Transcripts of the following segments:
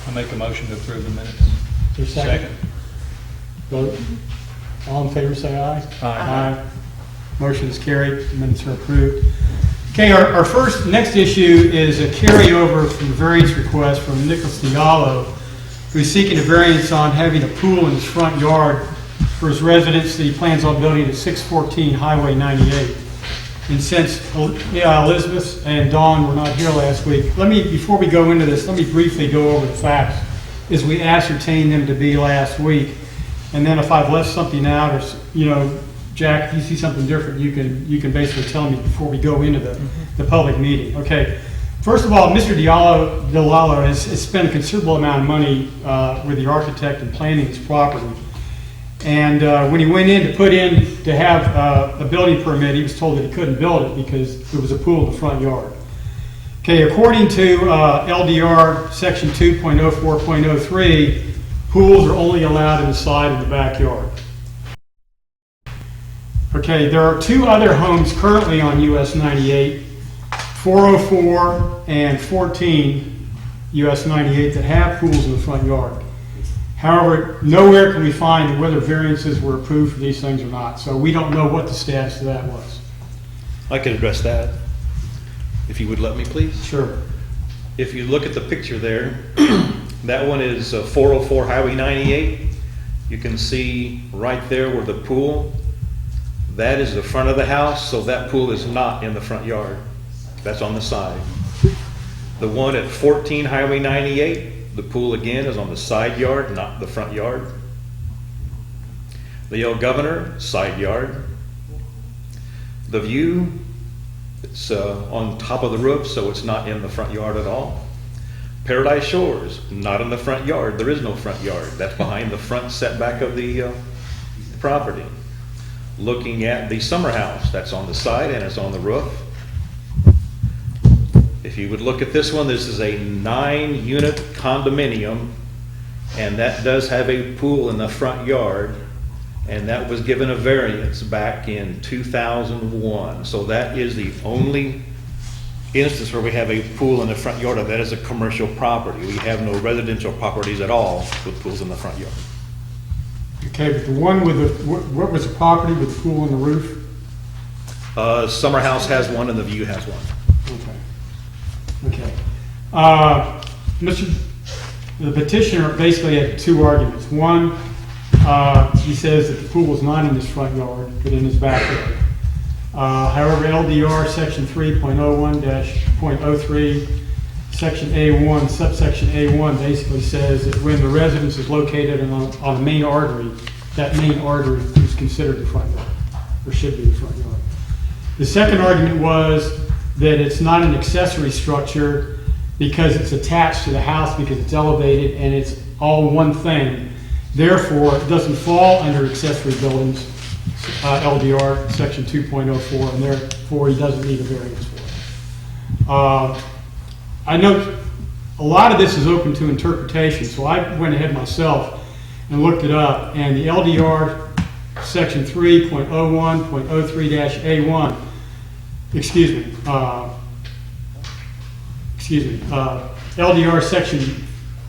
I make a motion to approve the minutes. Is there a second? Vote. All in favor say aye. Aye. Motion is carried. The minutes are approved. Okay, our next issue is a carryover from the variance request from Nicholas Diallo, who's seeking a variance on having a pool in his front yard for his residence that he plans on building at 614 Highway 98. And since Elizabeth and Dawn were not here last week, before we go into this, let me briefly go over the facts as we ascertained them to be last week. And then if I've left something out, or Jack, if you see something different, you can basically tell me before we go into the public meeting. Okay. First of all, Mr. Diallo has spent a considerable amount of money with the architect in planning his property. And when he went in to have a building permit, he was told that he couldn't build it because there was a pool in the front yard. Okay, according to LDR section 2.04.03, pools are only allowed in the side and the backyard. Okay, there are two other homes currently on US 98, 404 and 14 US 98 that have pools in the front yard. However, nowhere can we find whether variances were approved for these things or not. So we don't know what the status of that was. I could address that, if you would let me, please. Sure. If you look at the picture there, that one is 404 Highway 98. You can see right there where the pool, that is the front of the house, so that pool is not in the front yard. That's on the side. The one at 14 Highway 98, the pool again is on the side yard, not the front yard. The Yale Governor, side yard. The View, it's on top of the roof, so it's not in the front yard at all. Paradise Shores, not in the front yard. There is no front yard. That's behind the front setback of the property. Looking at the summer house, that's on the side and it's on the roof. If you would look at this one, this is a 9-unit condominium, and that does have a pool in the front yard, and that was given a variance back in 2001. So that is the only instance where we have a pool in the front yard, and that is a commercial property. We have no residential properties at all with pools in the front yard. Okay, but the one with what was the property with the pool on the roof? Summer House has one and the View has one. Okay. The petitioner basically had two arguments. One, he says that the pool was not in his front yard, but in his backyard. However, LDR section 3.01-.03, section A1, subsection A1 basically says that when the residence is located on a main artery, that main artery is considered the front yard, or should be the front yard. The second argument was that it's not an accessory structure because it's attached to the house because it's elevated and it's all one thing. Therefore, it doesn't fall under accessory buildings, LDR section 2.04, and therefore he doesn't need a variance for it. I know a lot of this is open to interpretation, so I went ahead myself and looked it up, and the LDR section 3.01.03-A1, LDR section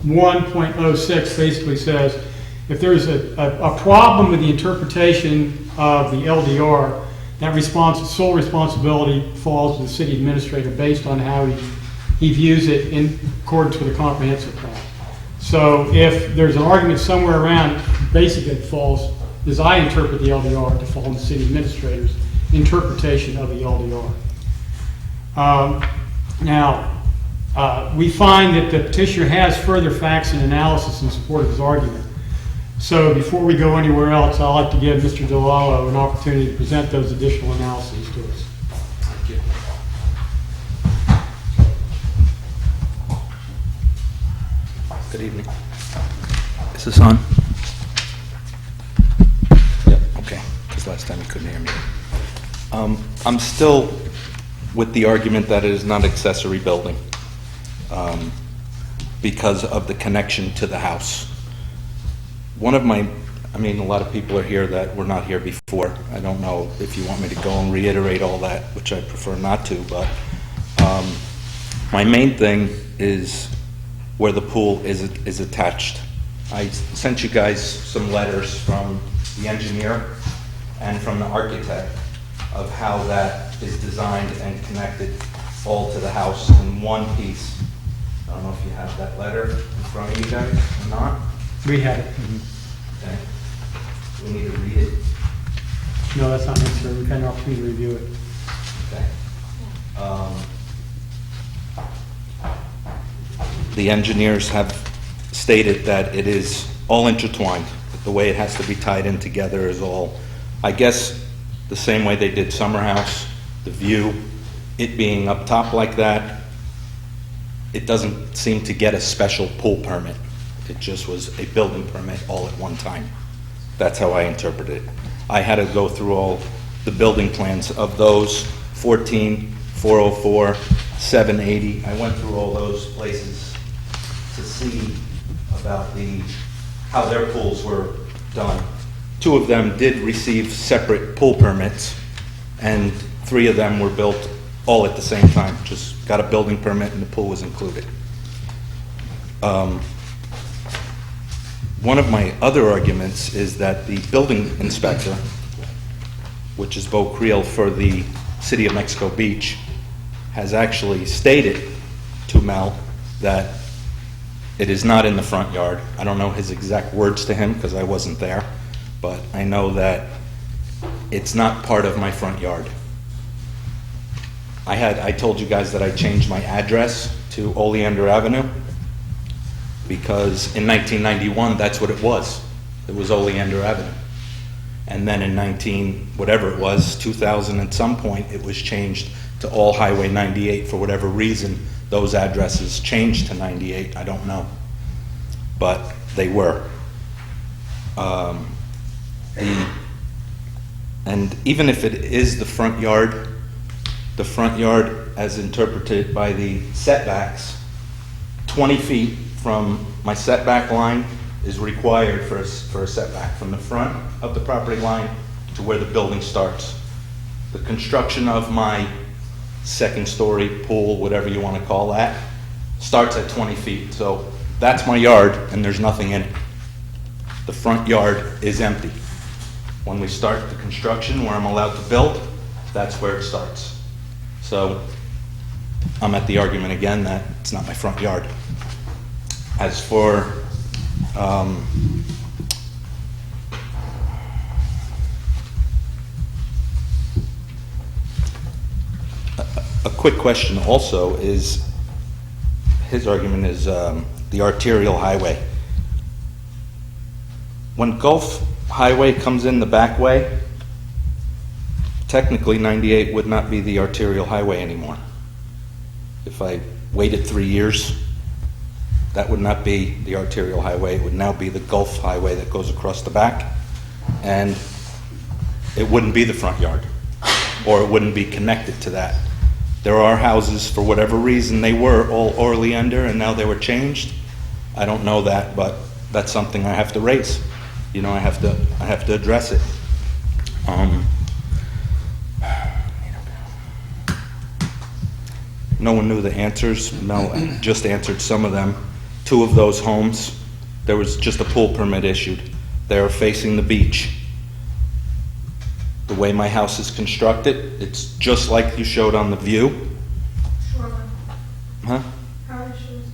1.06 basically says if there's a problem with the interpretation of the LDR, that sole responsibility falls to the city administrator based on how he views it in accordance with the comprehensive plan. So if there's an argument somewhere around, basically it falls, as I interpret the LDR, to fall in the city administrator's interpretation of the LDR. We find that the petitioner has further facts and analysis in support of his argument. So before we go anywhere else, I'd like to give Mr. Diallo an opportunity to present those additional analyses to us. Thank you. Good evening. Is this on? Yep, okay, because last time you couldn't hear me. I'm still with the argument that it is not accessory building because of the connection to the house. A lot of people are here that were not here before. I don't know if you want me to go and reiterate all that, which I prefer not to, but my main thing is where the pool is attached. I sent you guys some letters from the engineer and from the architect of how that is designed and connected all to the house in one piece. I don't know if you have that letter in front of you guys or not. We had it. Okay. We need to read it. No, that's not necessary. We've had an opportunity to review it. Okay. The engineers have stated that it is all intertwined. The way it has to be tied in together is all, I guess, the same way they did Summer House, the view, it being up top like that, it doesn't seem to get a special pool permit. It just was a building permit all at one time. That's how I interpret it. I had to go through all the building plans of those 14, 404, 780. I went through all those places to see about how their pools were done. 2 of them did receive separate pool permits, and 3 of them were built all at the same time. Just got a building permit and the pool was included. One of my other arguments is that the building inspector, which is Bo Creel for the City of Mexico Beach, has actually stated to Mel that it is not in the front yard. I don't know his exact words to him because I wasn't there, but I know that it's not part of my front yard. I told you guys that I changed my address to Oleander Avenue because in 1991, that's what it was. It was Oleander Avenue. And then in whatever it was, 2000 at some point, it was changed to all Highway 98 for whatever reason. Those addresses changed to 98, I don't know. But they were. And even if it is the front yard as interpreted by the setbacks, 20 feet from my setback line is required for a setback from the front of the property line to where the building starts. The construction of my second-story pool, whatever you want to call that, starts at 20 feet. So that's my yard, and there's nothing in it. The front yard is empty. When we start the construction, where I'm allowed to build, that's where it starts. So I'm at the argument again that it's not my front yard. As for a quick question also is, his argument is the arterial highway. When Gulf Highway comes in the back way, technically 98 would not be the arterial highway anymore. If I waited 3 years, that would not be the arterial highway. It would now be the Gulf Highway that goes across the back, and it wouldn't be the front yard, or it wouldn't be connected to that. There are houses, for whatever reason, they were all Oleander and now they were changed. I don't know that, but that's something I have to raise. You know, I have to address it. No one knew the answers. Mel just answered some of them. 2 of those homes, there was just a pool permit issued. They are facing the beach. The way my house is constructed, it's just like you showed on the view. Shoreline. Huh? Paradise Shores.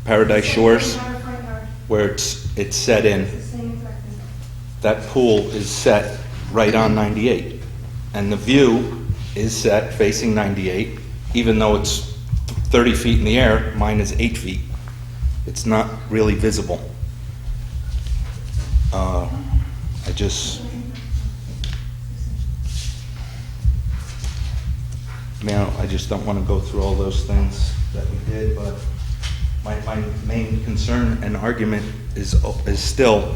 Paradise Shores, Not a front yard. where it's set in. It's the same exact thing. That pool is set right on 98. And the view is set facing 98, even though it's 30 feet in the air, mine is 8 feet. It's not really visible. I just don't want to go through all those things that we did, but my main concern and argument is still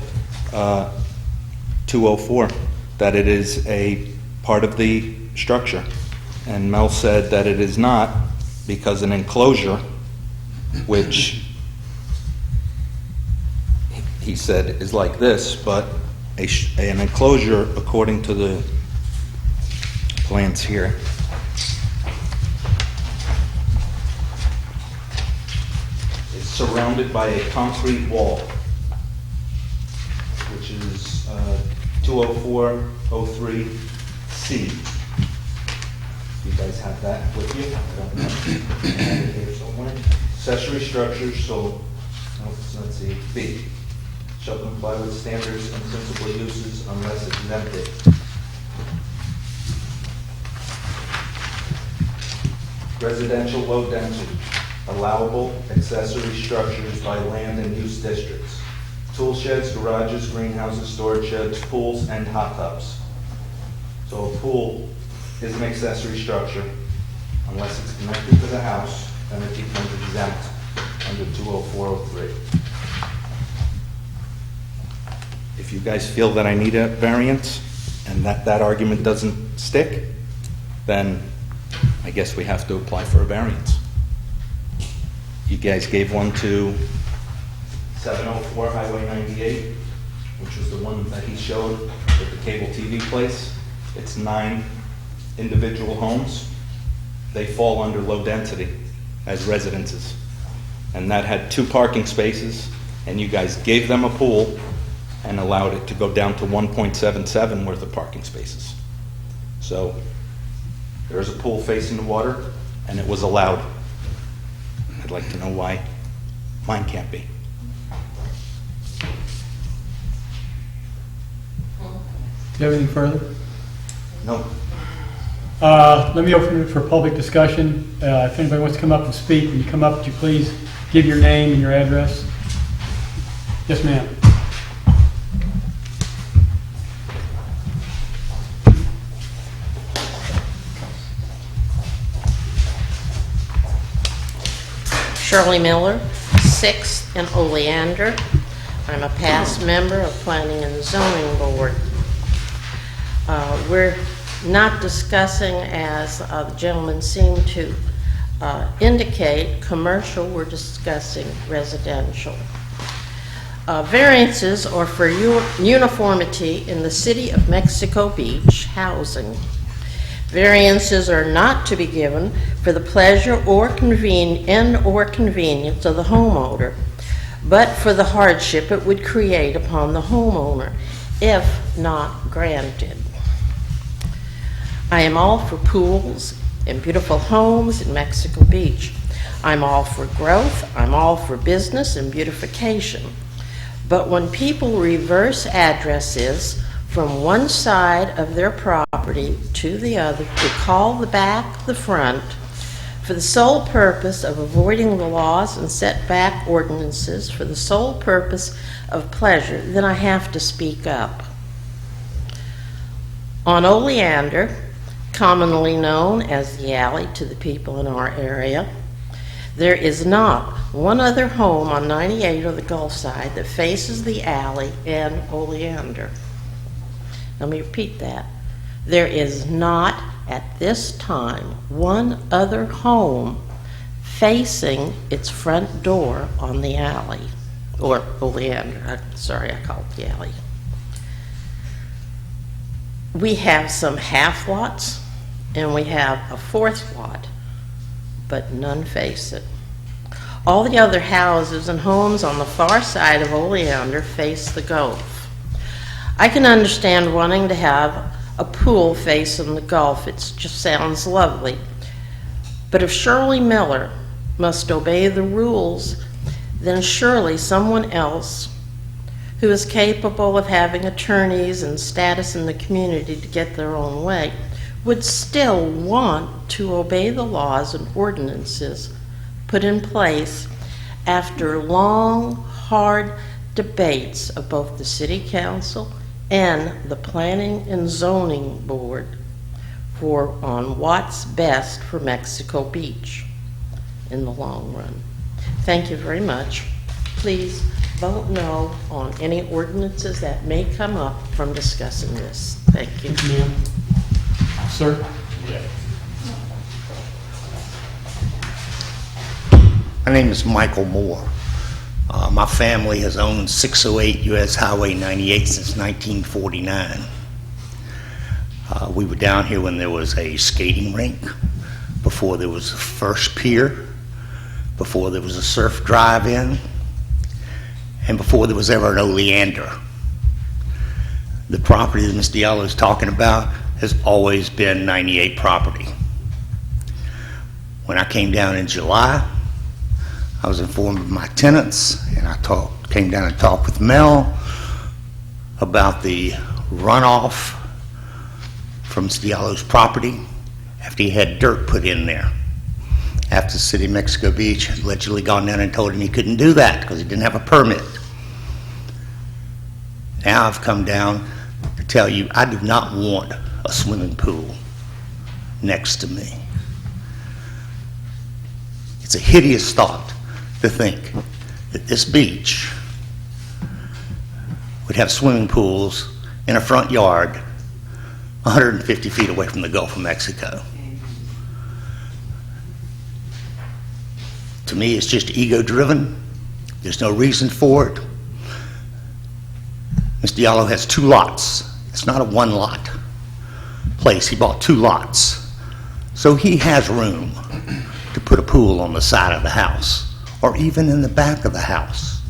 204, that it is a part of the structure. And Mel said that it is not, because an enclosure, which he said is like this, but an enclosure, according to the plans here, is surrounded by a concrete wall, which is 20403C. You guys have that with you? I don't know. I have it here somewhere. Accessory structures, so, let's see, B, shall comply with standards and principal uses unless exempted. Residential low density, allowable accessory structures by land and use districts. Tool sheds, garages, greenhouses, storage sheds, pools, and hot tubs. So a pool is an accessory structure unless it's connected to the house, then it becomes exempt under 20403. If you guys feel that I need a variance and that argument doesn't stick, then I guess we have to apply for a variance. You guys gave one to 704 Highway 98, which was the one that he showed at the cable TV place. It's 9 individual homes. They fall under low density as residences. And that had 2 parking spaces, and you guys gave them a pool and allowed it to go down to 1.77 worth of parking spaces. So there's a pool facing the water, and it was allowed. I'd like to know why mine can't be. Do you have anything further? No. Let me open it for public discussion. If anybody wants to come up and speak, when you come up, would you please give your name and your address? Yes, ma'am. Shirley Miller, 6th and Oleander. I'm a past member of Planning and Zoning Board. We're not discussing, as the gentleman seemed to indicate, commercial. We're discussing residential. Variances are for uniformity in the City of Mexico Beach housing. Variances are not to be given for the pleasure or convenience of the homeowner, but for the hardship it would create upon the homeowner if not granted. I am all for pools and beautiful homes in Mexico Beach. I'm all for growth. I'm all for business and beautification. But when people reverse addresses from one side of their property to the other, to call the back the front, for the sole purpose of avoiding the laws and setback ordinances, for the sole purpose of pleasure, then I have to speak up. On Oleander, commonly known as the alley to the people in our area, there is not one other home on 98 or the Gulf side that faces the alley in Oleander. Let me repeat that. There is not, at this time, one other home facing its front door on the alley, or Oleander. Sorry, I call it the alley. We have some half lots, and we have a 4th lot, but none face it. All the other houses and homes on the far side of Oleander face the Gulf. I can understand wanting to have a pool facing the Gulf. It just sounds lovely. But if Shirley Miller must obey the rules, then surely someone else who is capable of having attorneys and status in the community to get their own way would still want to obey the laws and ordinances put in place after long, hard debates of both the City Council and the Planning and Zoning Board on what's best for Mexico Beach in the long run. Thank you very much. Please vote no on any ordinances that may come up from discussing this. Thank you. Thank you, ma'am. Sir? My name is Michael Moore. My family has owned 608 U.S. Highway 98 since 1949. We were down here when there was a skating rink, before there was a first pier, before there was a surf drive-in, and before there was ever an Oleander. The property that Ms. Diallo is talking about has always been 98 property. When I came down in July, I was informed of my tenants, and I came down and talked with Mel about the runoff from Ms. Diallo's property after he had dirt put in there. After the city of Mexico Beach had allegedly gone down and told him he couldn't do that because he didn't have a permit. Now I've come down to tell you I do not want a swimming pool next to me. It's a hideous thought to think that this beach would have swimming pools in a front yard 150 feet away from the Gulf of Mexico. To me, it's just ego-driven. There's no reason for it. Mr. Diallo has 2 lots. It's not a one-lot place. He bought 2 lots. So he has room to put a pool on the side of the house or even in the back of the house.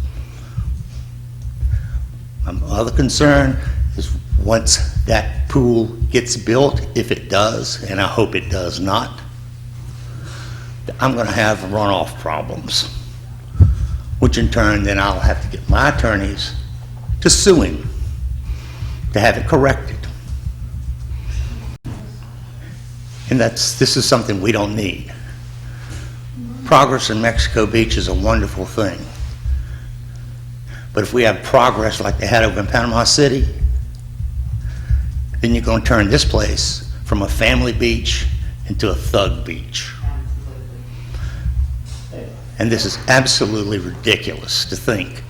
My other concern is once that pool gets built, if it does, and I hope it does not, I'm going to have runoff problems, which in turn then I'll have to get my attorneys to sue him to have it corrected. And this is something we don't need. Progress in Mexico Beach is a wonderful thing. But if we have progress like they had over in Panama City, then you're going to turn this place from a family beach into a thug beach. And this is absolutely ridiculous to think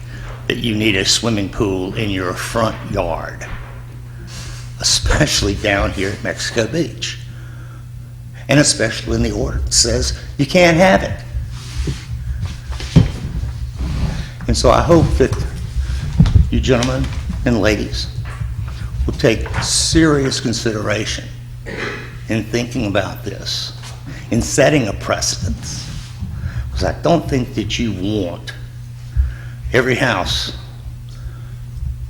that you need a swimming pool in your front yard, especially down here at Mexico Beach. And especially when the ordinance says you can't have it. And so I hope that you gentlemen and ladies will take serious consideration in thinking about this, in setting a precedent. Because I don't think that you want every house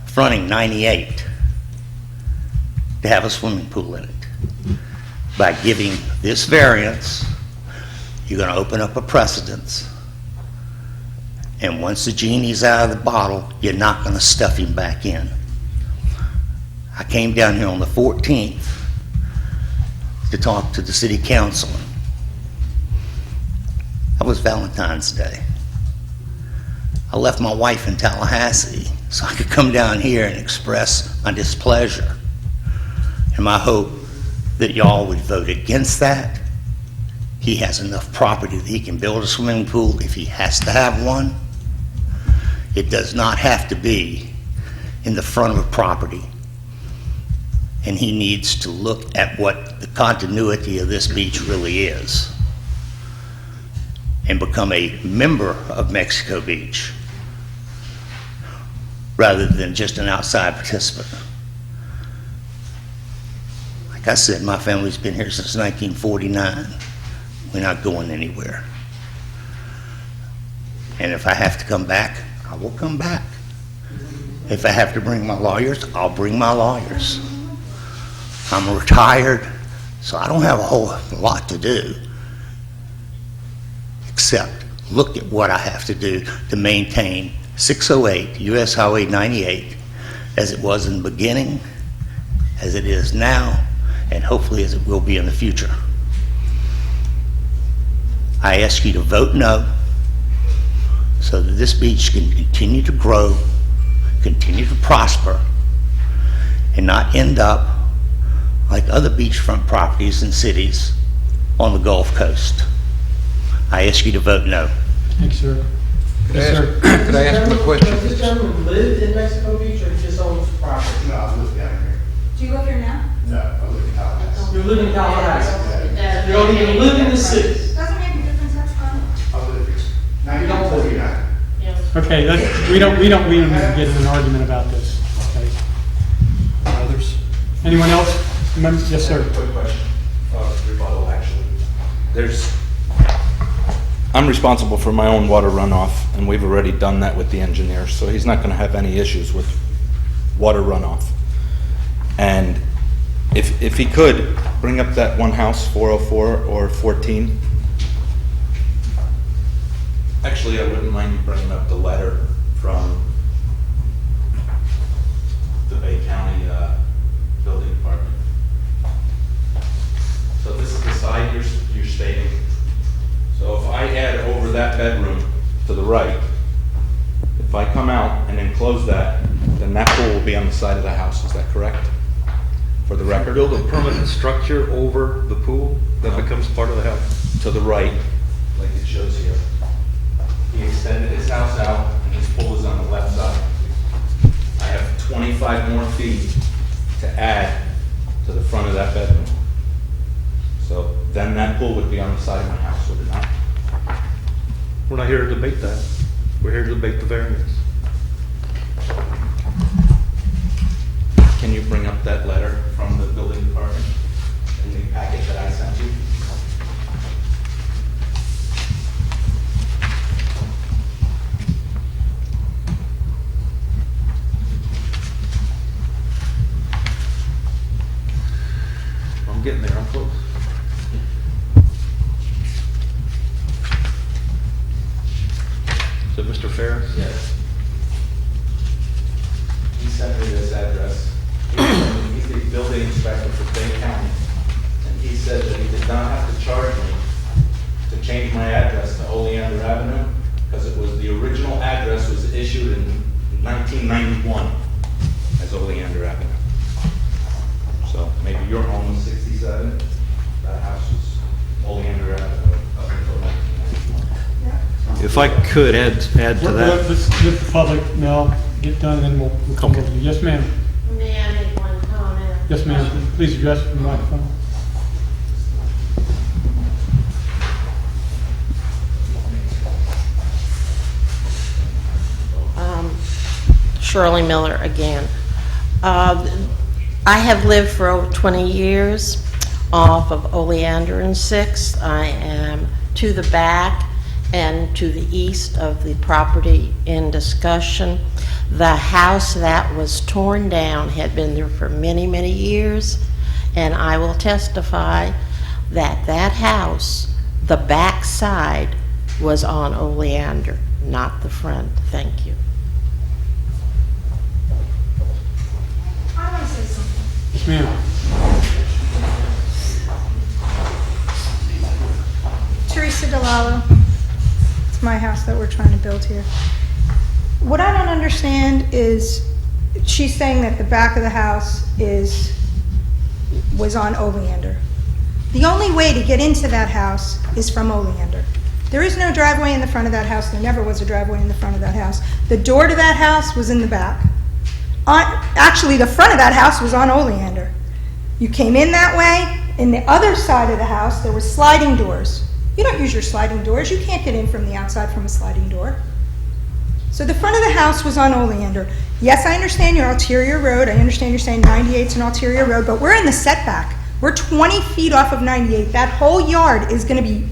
fronting 98 to have a swimming pool in it. By giving this variance, you're going to open up a precedent. And once the genie's out of the bottle, you're not going to stuff him back in. I came down here on the 14th to talk to the city council. That was Valentine's Day. I left my wife in Tallahassee so I could come down here and express my displeasure. And my hope that y'all would vote against that. He has enough property that he can build a swimming pool if he has to have one. It does not have to be in the front of a property. And he needs to look at what the continuity of this beach really is and become a member of Mexico Beach rather than just an outside participant. Like I said, my family's been here since 1949. We're not going anywhere. And if I have to come back, I will come back. If I have to bring my lawyers, I'll bring my lawyers. I'm retired, so I don't have a whole lot to do except look at what I have to do to maintain 608 US Highway 98 as it was in the beginning, as it is now, and hopefully as it will be in the future. I ask you to vote no so that this beach can continue to grow, continue to prosper, and not end up like other beachfront properties in cities on the Gulf Coast. I ask you to vote no. Thanks, sir. Could I Yes, ask- sir. could I ask him a question? Does this gentleman live in Mexico Beach or just owns property? No, I live down here. Do you live here now? No, I live in Tallahassee. You live in Tallahassee. You don't even live in the city. Doesn't make a difference, that's fine. I live here. 1949. Okay, we don't need to get in an argument about this. Okay. Others? Anyone else? Yes, sir. Quick question, rebuttal actually. There's, I'm responsible for my own water runoff, and we've already done that with the engineer, so he's not going to have any issues with water runoff. And if he could, bring up that one house, 404 or 14. Actually, I wouldn't mind you bringing up the letter from the Bay County Building Department. So this is the side you're stating. So if I add over that bedroom to the right, if I come out and enclose that, then that pool will be on the side of the house. Is that correct? For the record? Build a permanent structure over the pool that becomes part of the house. To the right, like it shows here. He extended his house out, and his pool is on the left side. I have 25 more feet to add to the front of that bedroom. So then that pool would be on the side of my house, would it not? We're not here to debate that. We're here to debate the variance. Can you bring up that letter from the building department in the packet that I sent you? I'm getting there, I'm close. Is it Mr. Ferris? Yes. He sent me this address. He's the building inspector for Bay County. And he said that he did not have to charge me to change my address to Oleander Avenue because it was, the original address was issued in 1991 as Oleander Avenue. So maybe your home was 67, that house was Oleander Avenue up until 1991. If I could add to that. Let's let the public know, get done, and then we'll come over to you. Yes, ma'am. May I make one comment? Yes, ma'am. Please address the microphone. Shirley Miller again. I have lived for over 20 years off of Oleander and 6th. I am to the back and to the east of the property in discussion. The house that was torn down had been there for many, many years, and I will testify that that house, the back side, was on Oleander, not the front. Thank you. I want to say something. Yes, ma'am. Teresa DeLallo. It's my house that we're trying to build here. What I don't understand is she's saying that the back of the house was on Oleander. The only way to get into that house is from Oleander. There is no driveway in the front of that house. There never was a driveway in the front of that house. The door to that house was in the back. Actually, the front of that house was on Oleander. You came in that way. In the other side of the house, there were sliding doors. You don't use your sliding doors. You can't get in from the outside from a sliding door. So the front of the house was on Oleander. Yes, I understand your ulterior road. I understand you're saying 98's an ulterior road, but we're in the setback. We're 20 feet off of 98. That whole yard is going to be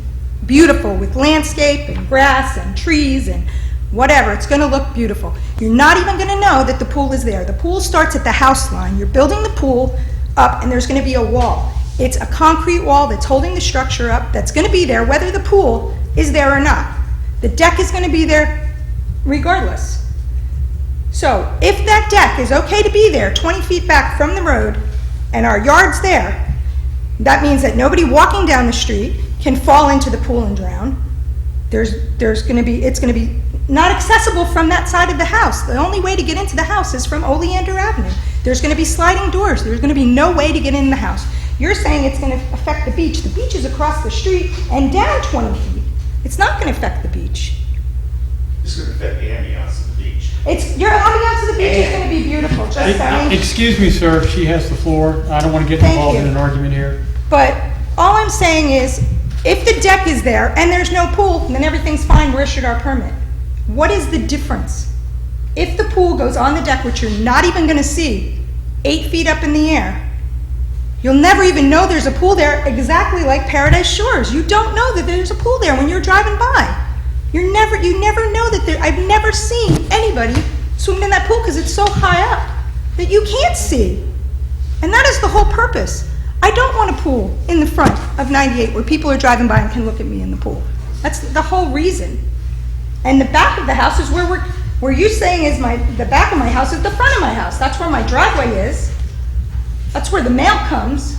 beautiful with landscape and grass and trees and whatever. It's going to look beautiful. You're not even going to know that the pool is there. The pool starts at the house line. You're building the pool up, and there's going to be a wall. It's a concrete wall that's holding the structure up that's going to be there whether the pool is there or not. The deck is going to be there regardless. So if that deck is okay to be there 20 feet back from the road and our yard's there, that means that nobody walking down the street can fall into the pool and drown. It's going to be not accessible from that side of the house. The only way to get into the house is from Oleander Avenue. There's going to be sliding doors. There's going to be no way to get in the house. You're saying it's going to affect the beach. The beach is across the street and down 20 feet. It's not going to affect the beach. It's going to affect the ambiance of the beach. Your ambiance of the beach is going to be beautiful, just saying. Excuse me, sir, she has the floor. I don't want to get Thank involved you. in an argument here. But all I'm saying is, if the deck is there and there's no pool, then everything's fine, we're issued our permit. What is the difference? If the pool goes on the deck, which you're not even going to see, 8 feet up in the air, You'll never even know there's a pool there, exactly like Paradise Shores. You don't know that there's a pool there when you're driving by. You never know that there, I've never seen anybody swim in that pool because it's so high up that you can't see. And that is the whole purpose. I don't want a pool in the front of 98 where people are driving by and can look at me in the pool. That's the whole reason. And the back of the house is where you're saying is the back of my house is the front of my house. That's where my driveway is. That's where the mail comes.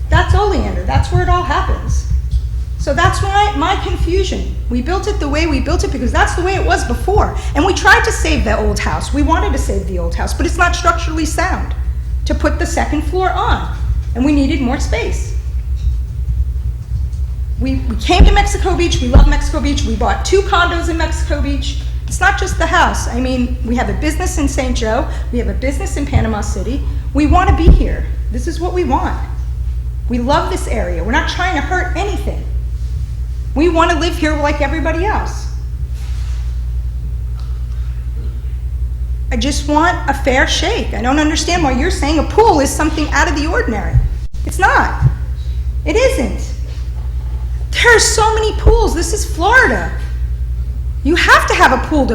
That's Oleander. That's where it all happens. So that's why my confusion. We built it the way we built it because that's the way it was before. And we tried to save the old house. We wanted to save the old house, but it's not structurally sound to put the second floor on. And we needed more space. We came to Mexico Beach. We love Mexico Beach. We bought 2 condos in Mexico Beach. It's not just the house. I mean, we have a business in St. Joe. We have a business in Panama City. We want to be here. This is what we want. We love this area. We're not trying to hurt anything. We want to live here like everybody else. I just want a fair shake. I don't understand why you're saying a pool is something out of the ordinary. It's not. It isn't. There are so many pools. This is Florida. You have to have a pool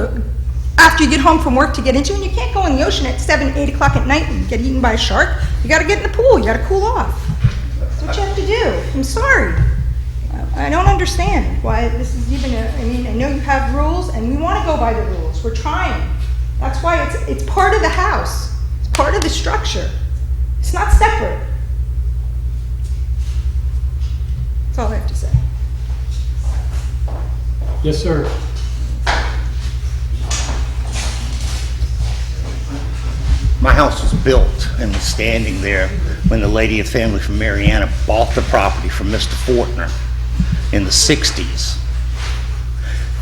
after you get home from work to get into, and you can't go in the ocean at 7, 8 o'clock at night and get eaten by a shark. You got to get in the pool. You got to cool off. That's what you have to do. I'm sorry. I don't understand why this is even I know you have rules, and we want to go by the rules. We're trying. That's why it's part of the house. It's part of the structure. It's not separate. That's all I have to say. Yes, sir. My house was built and was standing there when the lady of family from Mariana bought the property from Mr. Fortner in the 60s.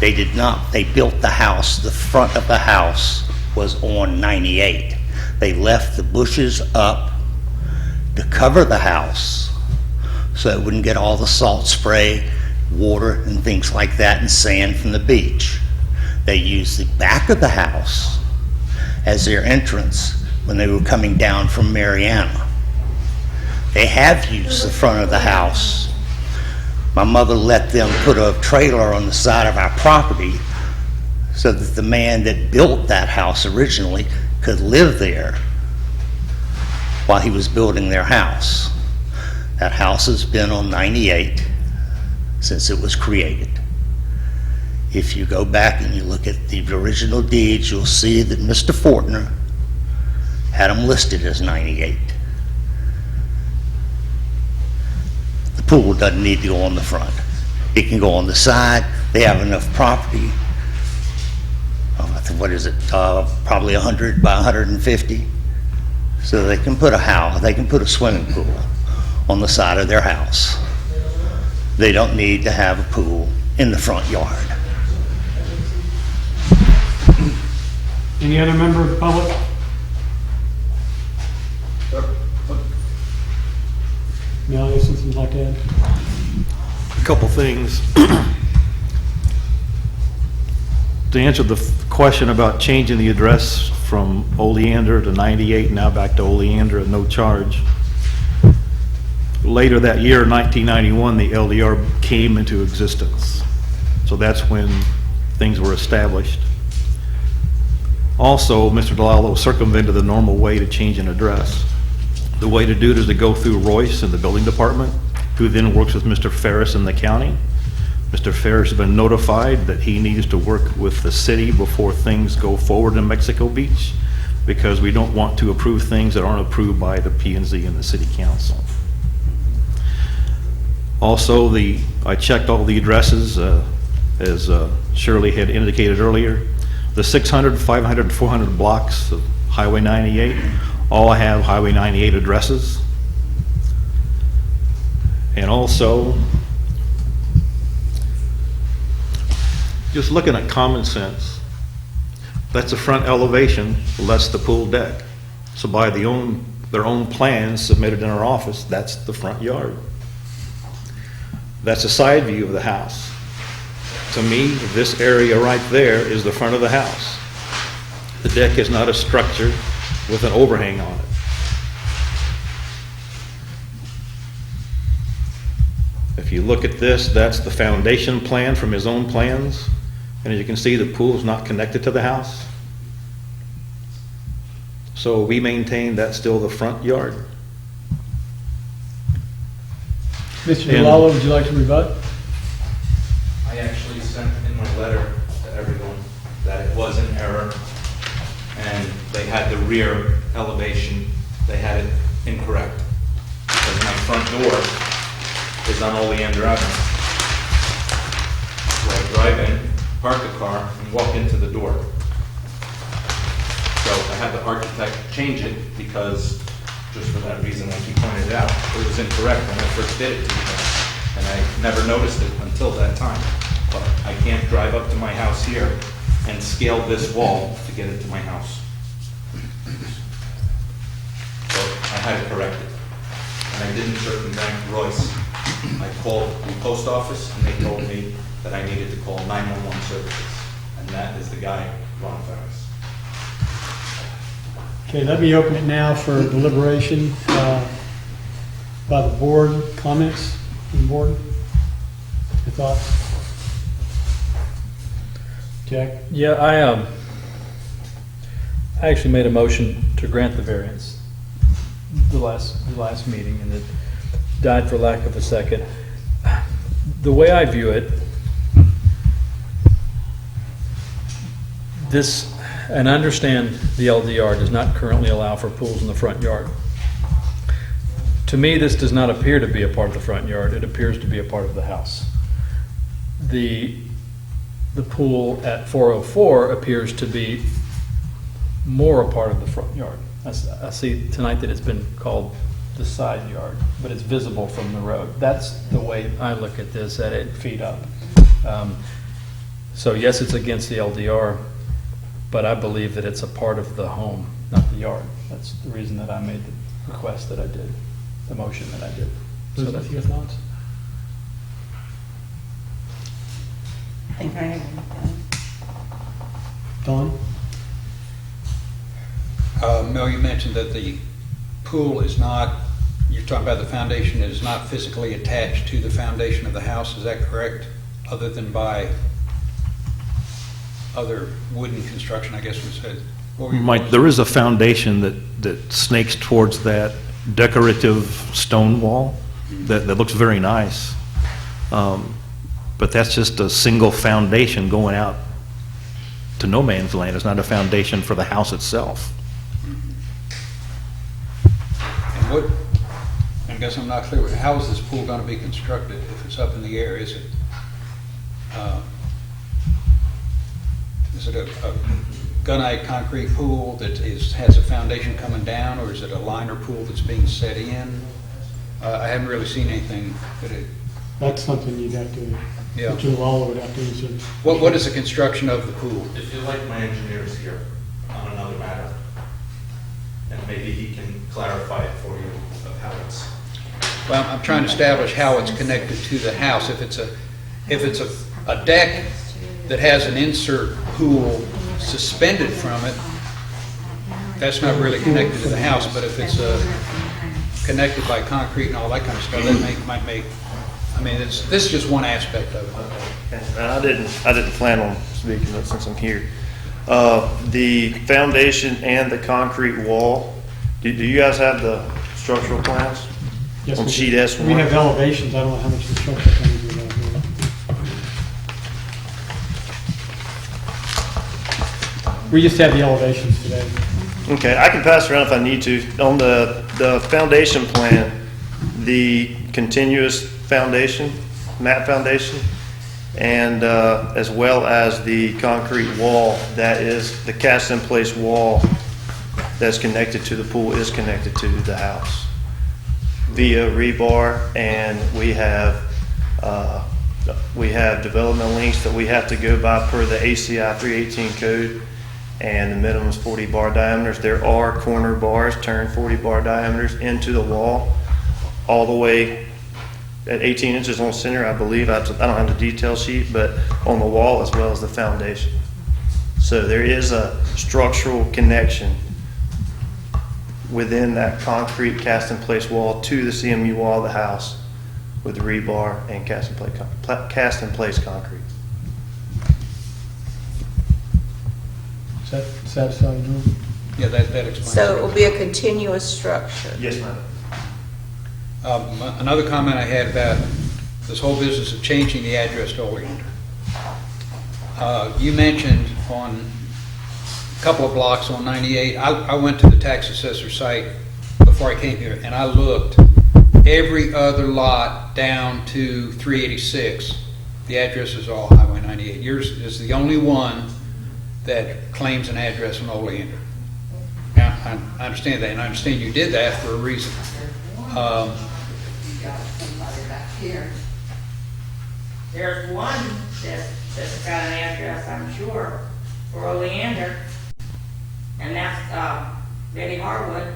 They built the house, the front of the house was on 98. They left the bushes up to cover the house so it wouldn't get all the salt spray, water, and things like that, and sand from the beach. They used the back of the house as their entrance when they were coming down from Mariana. They have used the front of the house. My mother let them put a trailer on the side of our property so that the man that built that house originally could live there while he was building their house. That house has been on 98 since it was created. If you go back and you look at the original deeds, you'll see that Mr. Fortner had them listed as 98. The pool doesn't need to go on the front. It can go on the side. They have enough property. What is it? Probably 100 by 150. So they can put a swimming pool on the side of their house. They don't need to have a pool in the front yard. Any other member of the public? Mel, you have something you'd like to add? A couple things. To answer the question about changing the address from Oleander to 98, now back to Oleander at no charge. Later that year, 1991, the LDR came into existence. So that's when things were established. Also, Mr. DeLallo circumvented the normal way to change an address. The way to do it is to go through Royce in the building department, who then works with Mr. Ferris in the county. Mr. Ferris has been notified that he needs to work with the city before things go forward in Mexico Beach, because we don't want to approve things that aren't approved by the P&Z and the city council. Also, I checked all the addresses, as Shirley had indicated earlier. The 600, 500, and 400 blocks of Highway 98 all have Highway 98 addresses. And also, just looking at common sense, that's the front elevation, less the pool deck. So by their own plans submitted in our office, that's the front yard. That's a side view of the house. To me, this area right there is the front of the house. The deck is not a structure with an overhang on it. If you look at this, that's the foundation plan from his own plans. And as you can see, the pool is not connected to the house. So we maintain that's still the front yard. Mr. And- DeLallo, would you like to rebut? I actually sent in my letter to everyone that it was an error, and they had the rear elevation, they had it incorrect. Because my front door is on Oleander Avenue. So I drive in, park the car, and walk into the door. So I had the architect change it because, just for that reason, like he pointed out, it was incorrect when I first did it to you guys. And I never noticed it until that time. But I can't drive up to my house here and scale this wall to get into my house. So I had it corrected. And I didn't circumvent Royce. I called the post office and they told me that I needed to call 911 services. And that is the guy, Ron Ferris. Okay, let me open it now for deliberation by the board. Comments from the board? Your thoughts? Jack? Yeah, I actually made a motion to grant the variance the last meeting, and it died for lack of a second. The way I view it, this, and I understand the LDR does not currently allow for pools in the front yard. To me, this does not appear to be a part of the front yard. It appears to be a part of the house. The pool at 404 appears to be more a part of the front yard. I see tonight that it's been called the side yard, but it's visible from the road. That's the way I look at this, at 8 feet up. So yes, it's against the LDR, but I believe that it's a part of the home, not the yard. That's the reason that I made the request that I did, the motion that I did. So Elizabeth, that- your thoughts? I think I agree with that. Don? Mel, you mentioned that the pool is not, you're talking about the foundation is not physically attached to the foundation of the house, is that correct? Other than by other wooden construction, I guess we said. What were you- Mike, there is a foundation that snakes towards that decorative stone wall that looks very nice. But that's just a single foundation going out to no man's land. It's not a foundation for the house itself. And what, I guess I'm not clear, how is this pool going to be constructed if it's up in the air? Is it a gunite concrete pool that has a foundation coming down, or is it a liner pool that's being set in? I haven't really seen anything that it, That's something you'd have to, Yeah. Mr. DeLallo would have to answer. what is the construction of the pool? If you like, my engineer is here on another matter, and maybe he can clarify it for you of how it's. Well, I'm trying to establish how it's connected to the house. If it's a deck that has an insert pool suspended from it, that's not really connected to the house, but if it's connected by concrete and all that kind of stuff, that might make, I mean, this is just one aspect of it. And I didn't plan on speaking, but since I'm here. The foundation and the concrete wall, do you guys have the structural plans? Yes, On we sheet do. S1? We have elevations, I don't know how much construction plans we have here. We just have the elevations today. Okay, I can pass around if I need to. On the foundation plan, the continuous foundation, mat foundation, and as well as the concrete wall, that is the cast-in-place wall that's connected to the pool is connected to the house via rebar, and we have development links that we have to go by per the ACI 318 code, and the minimum is 40 bar diameters. There are corner bars, turn 40 bar diameters into the wall, all the way at 18 inches on center, I believe. I don't have the detail sheet, but on the wall as well as the foundation. So there is a structural connection within that concrete cast-in-place wall to the CMU wall of the house with rebar and cast in place concrete. Does that satisfy you, George? Yeah, that explains it. So it will be a continuous structure? Yes, ma'am. Another comment I had about this whole business of changing the address to Oleander. You mentioned on a couple of blocks on 98, I went to the tax assessor site before I came here, and I looked every other lot down to 386. The address is all Highway 98. Yours is the only one that claims an address on Oleander. Now, I understand that, and I understand you did that for a reason. There's one that's got an address, I'm sure, for Oleander, and that's Betty Harwood.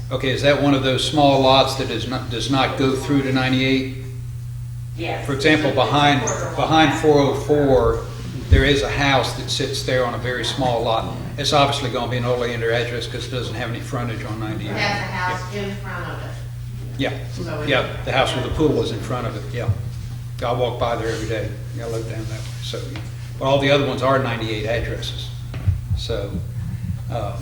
Okay, is that one of those small lots that does not go through to 98? Yes. For example, behind 404, there is a house that sits there on a very small lot. It's obviously going to be an Oleander address because it doesn't have any frontage on 98. It has a house in front of it. Yeah, the house with the pool is in front of it, yeah. I walk by there every day. I live down that way, so, yeah. But all the other ones are 98 addresses. So, I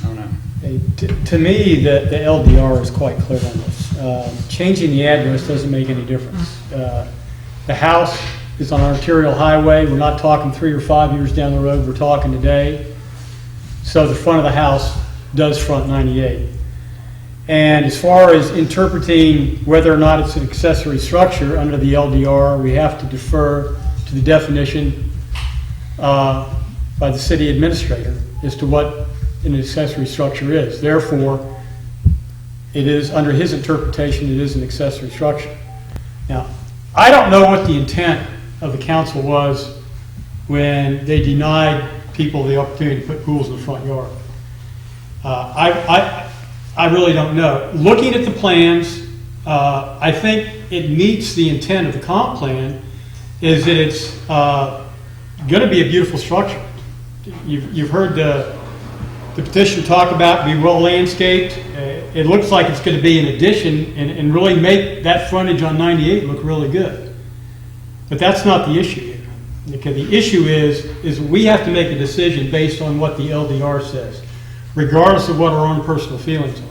don't know. Hey, to me, the LDR is quite clear on this. Changing the address doesn't make any difference. The house is on arterial highway. We're not talking 3 or 5 years down the road. We're talking today. So the front of the house does front 98. And as far as interpreting whether or not it's an accessory structure under the LDR, we have to defer to the definition by the city administrator as to what an accessory structure is. Therefore, it is, under his interpretation, it is an accessory structure. Now, I don't know what the intent of the council was when they denied people the opportunity to put pools in the front yard. I really don't know. Looking at the plans, I think it meets the intent of the comp plan, is that it's going to be a beautiful structure. You've heard the petition talk about be well landscaped. It looks like it's going to be an addition and really make that frontage on 98 look really good. But that's not the issue here. Because the issue is we have to make a decision based on what the LDR says, regardless of what our own personal feelings are.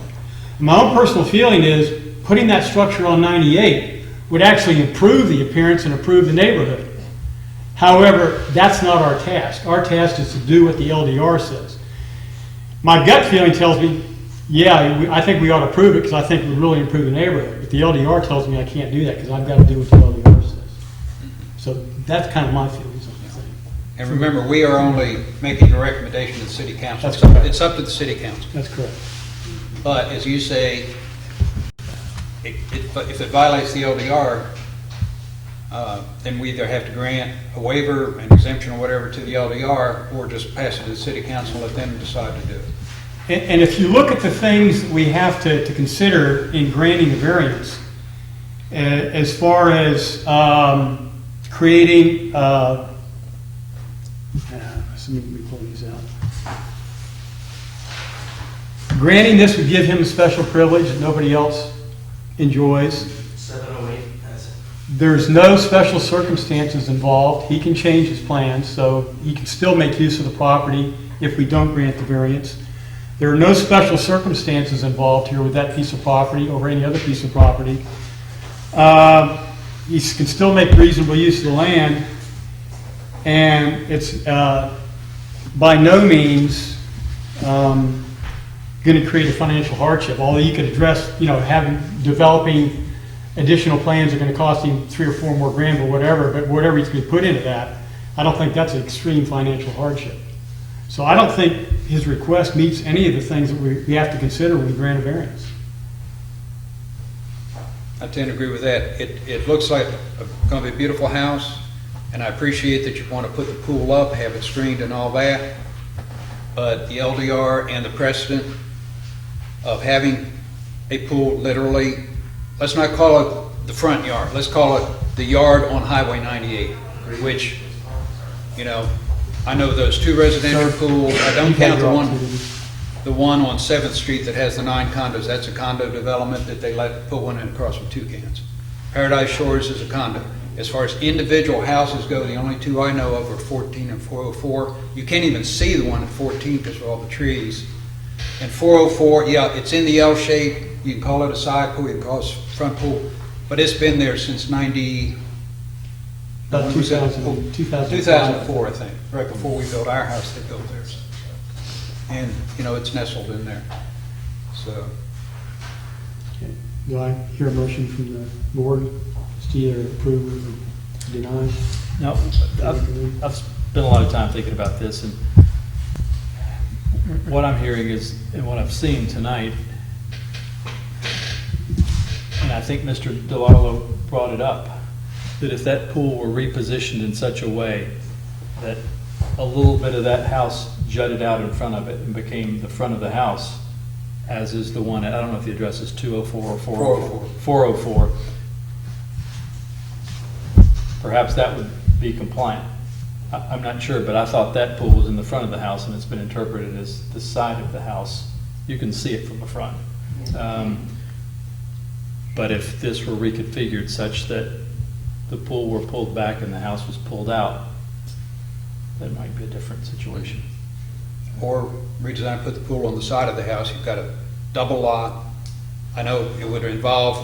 My own personal feeling is putting that structure on 98 would actually improve the appearance and improve the neighborhood. However, that's not our task. Our task is to do what the LDR says. My gut feeling tells me, yeah, I think we ought to approve it because I think it would really improve the neighborhood. But the LDR tells me I can't do that because I've got to do what the LDR says. So that's kind of my feelings on the thing. And remember, we are only making a recommendation to the city council. That's correct. It's up to the city council. That's correct. But as you say, if it violates the LDR, then we either have to grant a waiver, an exemption, or whatever to the LDR, or just pass it to the city council and let them decide to do it. And if you look at the things we have to consider in granting the variance, as far as creating, let me pull these out. Granting this would give him a special privilege that nobody else enjoys. 708 has it. There's no special circumstances involved. He can change his plans, so he can still make use of the property if we don't grant the variance. There are no special circumstances involved here with that piece of property over any other piece of property. He can still make reasonable use of the land, and it's by no means going to create a financial hardship. Although you could address, developing additional plans are going to cost him $3 or $4 more grand or whatever, but whatever he's going to put into that, I don't think that's an extreme financial hardship. So I don't think his request meets any of the things that we have to consider when we grant a variance. I tend to agree with that. It looks like going to be a beautiful house, and I appreciate that you want to put the pool up, have it screened and all that, but the LDR and the precedent of having a pool literally, let's not call it the front yard, let's call it the yard on Highway 98, which, I know those 2 residential pools. I don't count the one. The one on 7th Street that has the 9 condos, that's a condo development that they let put one in across from Toucans. Paradise Shores is a condo. As far as individual houses go, the only 2 I know of are 14 and 404. You can't even see the one at 14 because of all the trees. And 404, yeah, it's in the L shape. You can call it a side pool, you can call it a front pool, but it's been there since 90. About when was it? 2004, I think. Right before we built our house, they built theirs. And, you know, it's nestled in there. So, Okay. Do I hear a motion from the board to either approve or deny? No, I've spent a lot of time thinking about this, and what I'm hearing is, and what I've seen tonight, and I think Mr. DeLarlo brought it up, that if that pool were repositioned in such a way that a little bit of that house jutted out in front of it and became the front of the house, as is the one, I don't know if the address is 204 or 404. 404. Perhaps that would be compliant. I'm not sure, but I thought that pool was in the front of the house, and it's been interpreted as the side of the house. You can see it from the front. But if this were reconfigured such that the pool were pulled back and the house was pulled out, that might be a different situation. or redesign, put the pool on the side of the house. You've got a double lot. I know it would involve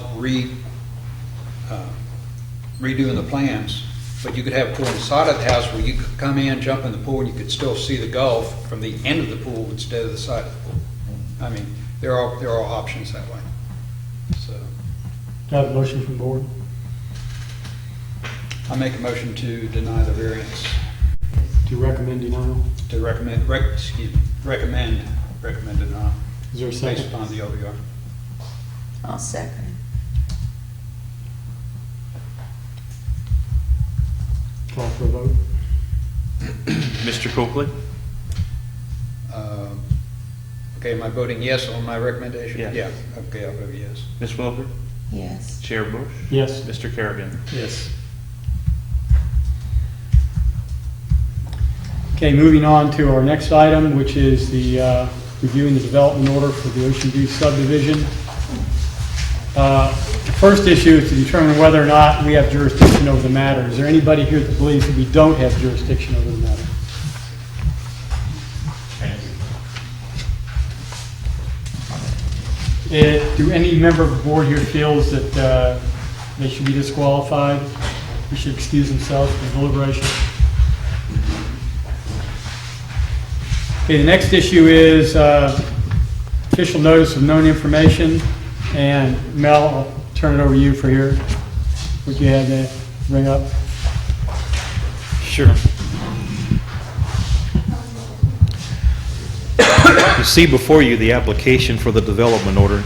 redoing the plans, but you could have a pool on the side of the house where you could come in, jump in the pool, and you could still see the Gulf from the end of the pool instead of the side of the pool. I mean, there are options that way. So, Do I have a motion from the board? I make a motion to deny the variance. To recommend denial? To recommend denial. Is there a second? Based upon the LDR. I'll second. Call for a vote. Mr. Coakley? Okay, am I voting yes on my recommendation? Yes. Yeah, okay, I'll vote yes. Ms. Wilbur? Yes. Chair Bush? Yes. Mr. Kerrigan? Yes. Okay, moving on to our next item, which is the reviewing the development order for the Ocean View subdivision. The first issue is to determine whether or not we have jurisdiction over the matter. Is there anybody here that believes that we don't have jurisdiction over the matter? Do any member of the board here feels that they should be disqualified? We should excuse themselves from deliberation? Okay, the next issue is official notice of known information. And Mel, I'll turn it over to you for here. What you have to bring up? Sure. You see before you the application for the development order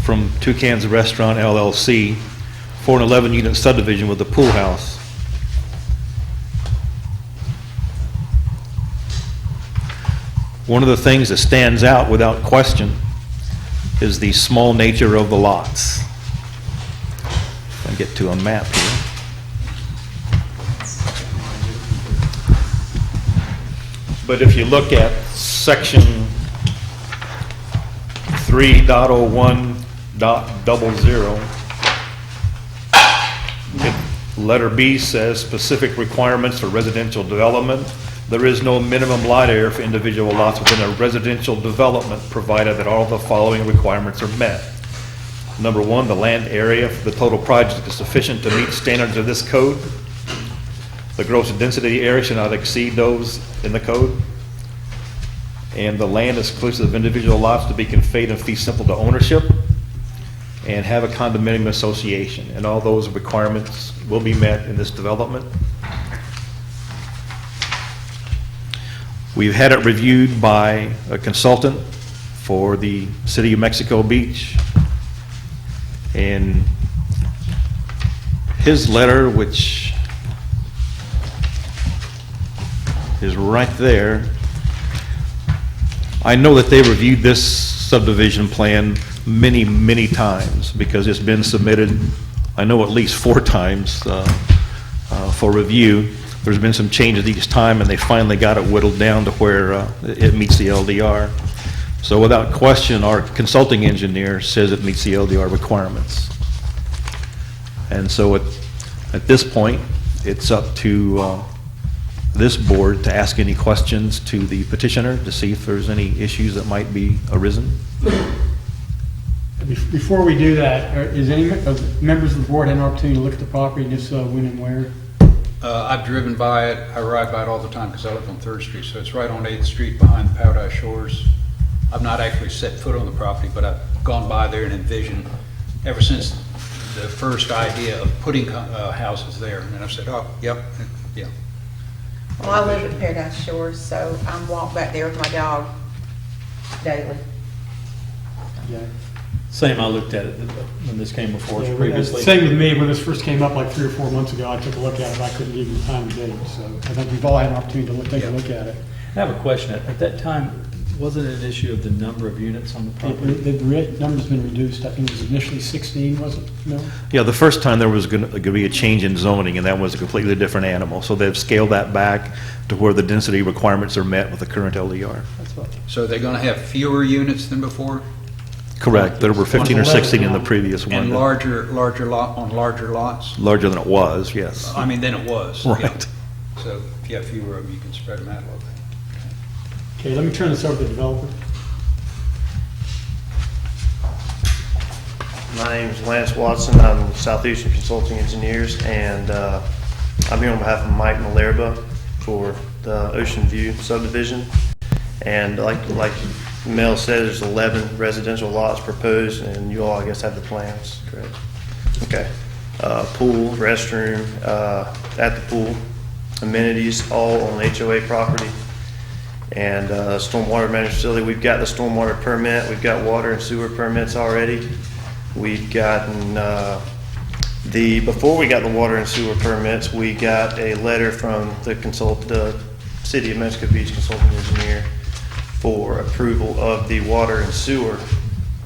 from Toucan's Restaurant LLC for an 11-unit subdivision with a pool house. One of the things that stands out without question is the small nature of the lots. If I get to a map here. But if you look at section 3.01.00, letter B says specific requirements for residential development. There is no minimum lot area for individual lots within a residential development, provided that all the following requirements are met. Number one, the land area for the total project is sufficient to meet standards of this code. The gross density area should not exceed those in the code. And the land is exclusive of individual lots to be conveyed in fee simple to ownership, and have a condominium association. And all those requirements will be met in this development. We've had it reviewed by a consultant for the City of Mexico Beach. And his letter, which is right there, I know that they reviewed this subdivision plan many, many times because it's been submitted, I know at least 4 times for review. There's been some changes each time, and they finally got it whittled down to where it meets the LDR. So without question, our consulting engineer says it meets the LDR requirements. And so at this point, it's up to this board to ask any questions to the petitioner to see if there's any issues that might be arisen. Before we do that, is any of the members of the board had an opportunity to look at the property, and if so, when and where? I've driven by it, I ride by it all the time because I live on 3rd Street, so it's right on 8th Street behind the Paradise Shores. I've not actually set foot on the property, but I've gone by there and envisioned, ever since the first idea of putting houses there, and I've said, oh, yep, yeah. Well, I live at Paradise Shores, so I'm walk back there with my dog daily. Yeah. Same, I looked at it when this came before us previously. Same with me, when this first came up like 3 or 4 months ago, I took a look at it, I couldn't give you the time and date, so I think we've all had an opportunity to take a look at it. I have a question. At that time, wasn't it an issue of the number of units on the property? The number's been reduced, I think it was initially 16, was it? No? Yeah, the first time there was going to be a change in zoning, and that was a completely different animal. So they've scaled that back to where the density requirements are met with the current LDR. That's what. So they're gonna have fewer units than before? Correct. There were 15 or 16 in the previous one. And larger lots? Larger than it was, yes. I mean, than it was. yeah. Right. So if you have fewer of them, you can spread them out a little bit. Okay, let me turn this over to the developer. My name is Lance Watson. I'm with Southeastern Consulting Engineers, and I'm here on behalf of Mike Malerba for the Ocean View subdivision. And like Mel said, there's 11 residential lots proposed, and you all, I guess, have the plans, correct? Okay. Pool, restroom, at the pool, amenities, all on HOA property. And stormwater management facility, we've got the stormwater permit, we've got water and sewer permits already. We've gotten before we got the water and sewer permits, we got a letter from the City of Mexico Beach consulting engineer for approval of the water and sewer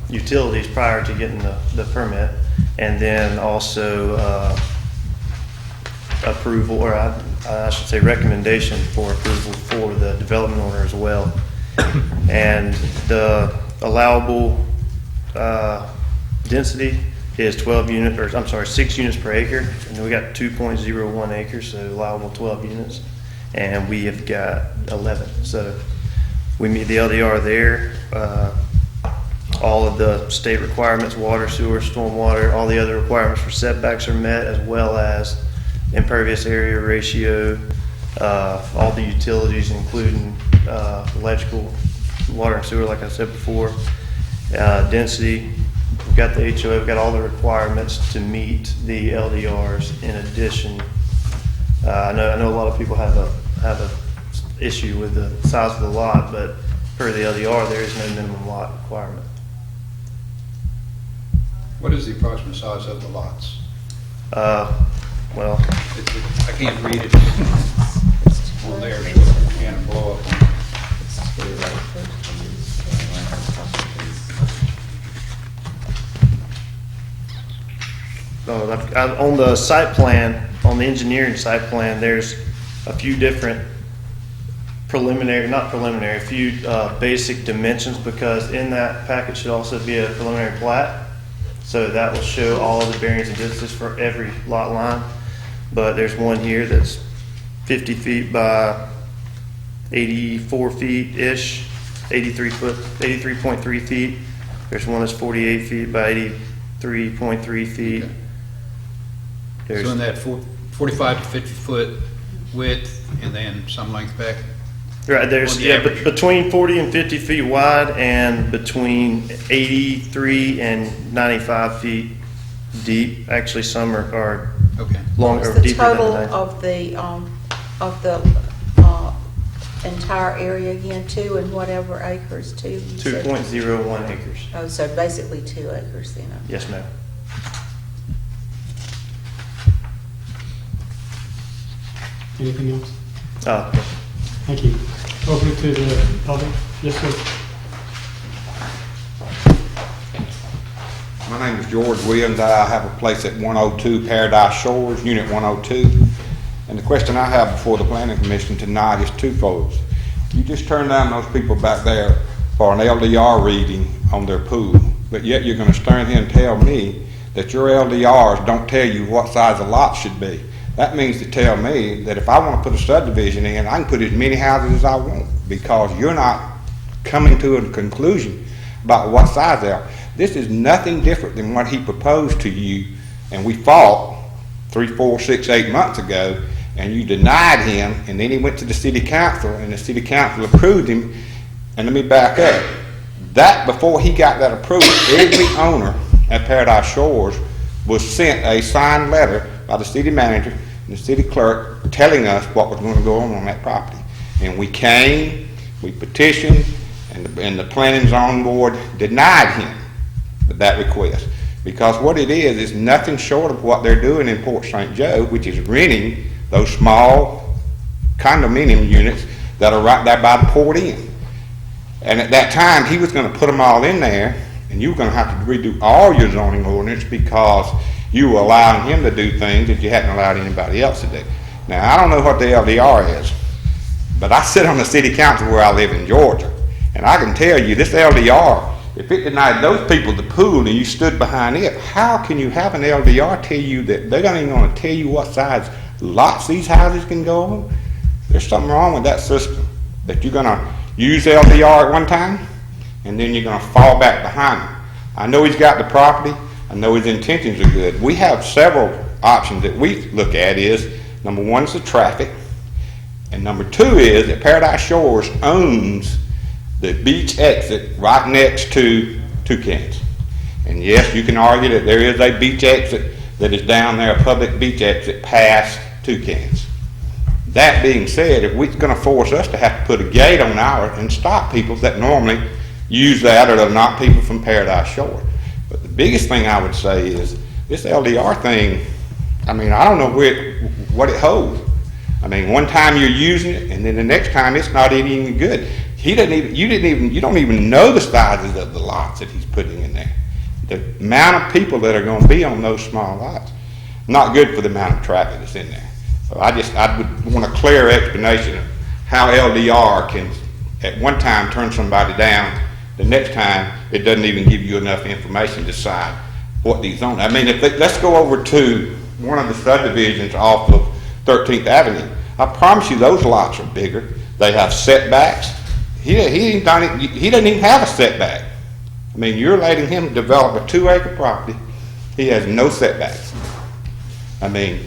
utilities prior to getting the permit, and then also approval, or I should say recommendation for approval for the development owner as well. And the allowable density is 6 units per acre, and then we got 2.01 acres, so allowable 12 units, and we have got 11. So we meet the LDR there. All of the state requirements, water, sewer, stormwater, all the other requirements for setbacks are met, as well as impervious area ratio, all the utilities, including electrical, water and sewer, like I said before, density. We've got the HOA, we've got all the requirements to meet the LDRs. In addition, I know a lot of people have a issue with the size of the lot, but per the LDR, there is no minimum lot requirement. What is the approximate size of the lots? Well, I can't read it on there, so I can't blow up on on the site plan, on the engineering site plan, there's a few different a few basic dimensions, because in that package should also be a preliminary plat. So that will show all of the bearings and distances for every lot line. But there's one here that's 50 feet by 84 feet-ish, 83.3 feet. There's one that's 48 feet by 83.3 feet. Okay. So in that 45 to 50 foot width and then some length back? Right, there's between 40 and 50 feet wide, and between 83 and 95 feet deep. Actually, some are okay. Longer, What's the deeper than total that. of the entire area again, 2 and whatever acres, 2.01 acres. Oh, so basically 2 acres then. Okay. Yes, ma'am. Anything else? Okay. Thank you. Open it to the public. Yes, sir. My name is George Williams. I have a place at 102 Paradise Shores, Unit 102. And the question I have before the Planning Commission tonight is twofold. You just turn down those people back there for an LDR reading on their pool, but yet you're gonna stand here and tell me that your LDRs don't tell you what size the lot should be. That means to tell me that if I wanna put a subdivision in, I can put as many houses as I want, because you're not coming to a conclusion about what size they are. This is nothing different than what he proposed to you, and we fought 3, 4, 6, 8 months ago, and you denied him, and then he went to the city council, and the city council approved him. And let me back up. That, before he got that approved, every owner at Paradise Shores was sent a signed letter by the city manager and the city clerk telling us what was going to go on that property. And we came, we petitioned, and the planning zone board denied him that request. Because what it is nothing short of what they're doing in Port St. Joe, which is renting those small condominium units that are right there by the port end. And at that time, he was going to put them all in there, and you were going to have to redo all your zoning ordinance because you were allowing him to do things that you hadn't allowed anybody else to do. Now, I don't know what the LDR is, but I sit on the city council where I live in Georgia, and I can tell you this LDR, if it denied those people the pool and you stood behind it, how can you have an LDR tell you that they're not even going to tell you what size lots these houses can go on? There's something wrong with that system, that you're going to use LDR at one time and then you're going to fall back behind him. I know he's got the property. I know his intentions are good. We have several options that we look at. Is number one is the traffic, and number two is that Paradise Shores owns the beach exit right next to Toucans. And yes, you can argue that there is a beach exit that is down there, a public beach exit past Toucans. That being said, if we're going to force us to have to put a gate on ours and stop people that normally use that, or they're not people from Paradise Shore. But the biggest thing I would say is this LDR thing, I mean, I don't know what it holds. I mean, one time you're using it, and then the next time it's not even good. You don't even know the sizes of the lots that he's putting in there. The amount of people that are going to be on those small lots, not good for the amount of traffic that's in there. So I would want a clear explanation of how LDR can, at one time, turn somebody down. The next time, it doesn't even give you enough information to decide what these own. I mean, let's go over to one of the subdivisions off of 13th Avenue. I promise you those lots are bigger. They have setbacks. He doesn't even have a setback. I mean, you're letting him develop a 2-acre property. He has no setbacks. I mean,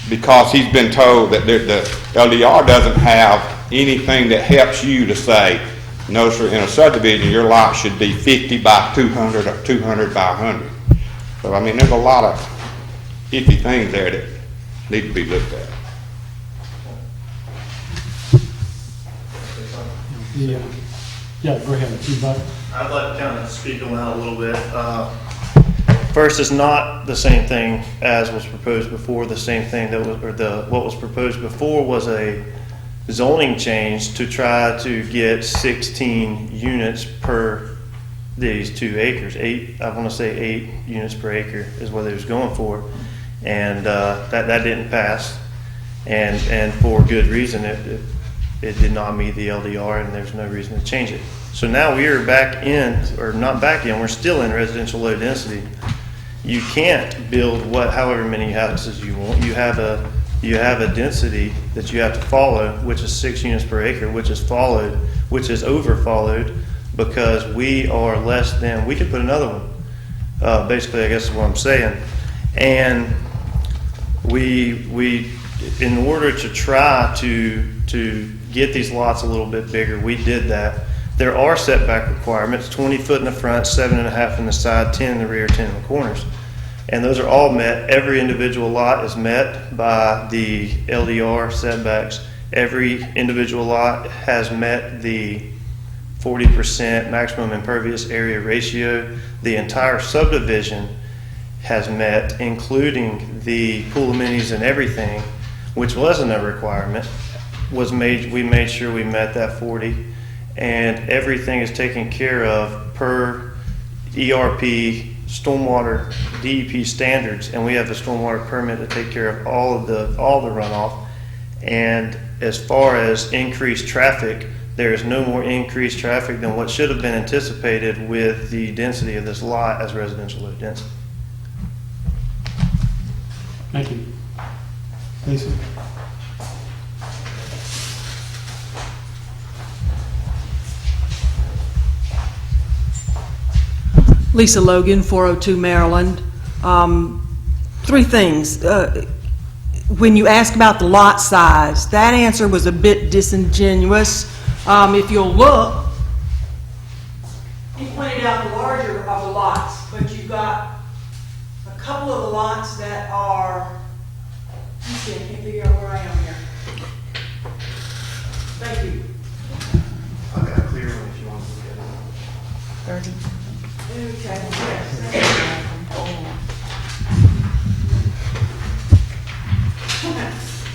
because he's been told that the LDR doesn't have anything that helps you to say, no, sir, in a subdivision, your lot should be 50 by 200 or 200 by 100. So, I mean, there's a lot of iffy things there that need to be looked at. Yeah, go ahead. I'd like to kind of speak on that a little bit. First, it's not the same thing as was proposed before. The same thing that was, what was proposed before was a zoning change to try to get 16 units per these 2 acres. I want to say 8 units per acre is what they was going for, and that didn't pass, and for good reason. It did not meet the LDR, and there's no reason to change it. So now we are back in, or not back in, we're still in residential low density. You can't build however many houses you want. You have a density that you have to follow, which is 6 units per acre, which is over followed, because we are less than, we could put another one. Basically, I guess is what I'm saying. And we in order to try to get these lots a little bit bigger, we did that. There are setback requirements: 20 foot in the front, 7.5 in the side, 10 in the rear, 10 in the corners. And those are all met. Every individual lot is met by the LDR setbacks. Every individual lot has met the 40% maximum impervious area ratio. The entire subdivision has met, including the pool amenities and everything, which wasn't a requirement. We made sure we met that 40, and everything is taken care of per ERP, stormwater, DEP standards, and we have the stormwater permit to take care of all the runoff. And as far as increased traffic, there is no more increased traffic than what should have been anticipated with the density of this lot as residential low density. Thank you. Lisa? Lisa Logan, 402 Maryland. Three things. When you ask about the lot size, that answer was a bit disingenuous. If you'll look, he pointed out the larger of the lots, but you've got a couple of the lots that are, I can't figure out where I am here. Thank you. I've got a clear one if you want to look at it. 30. Okay, yes.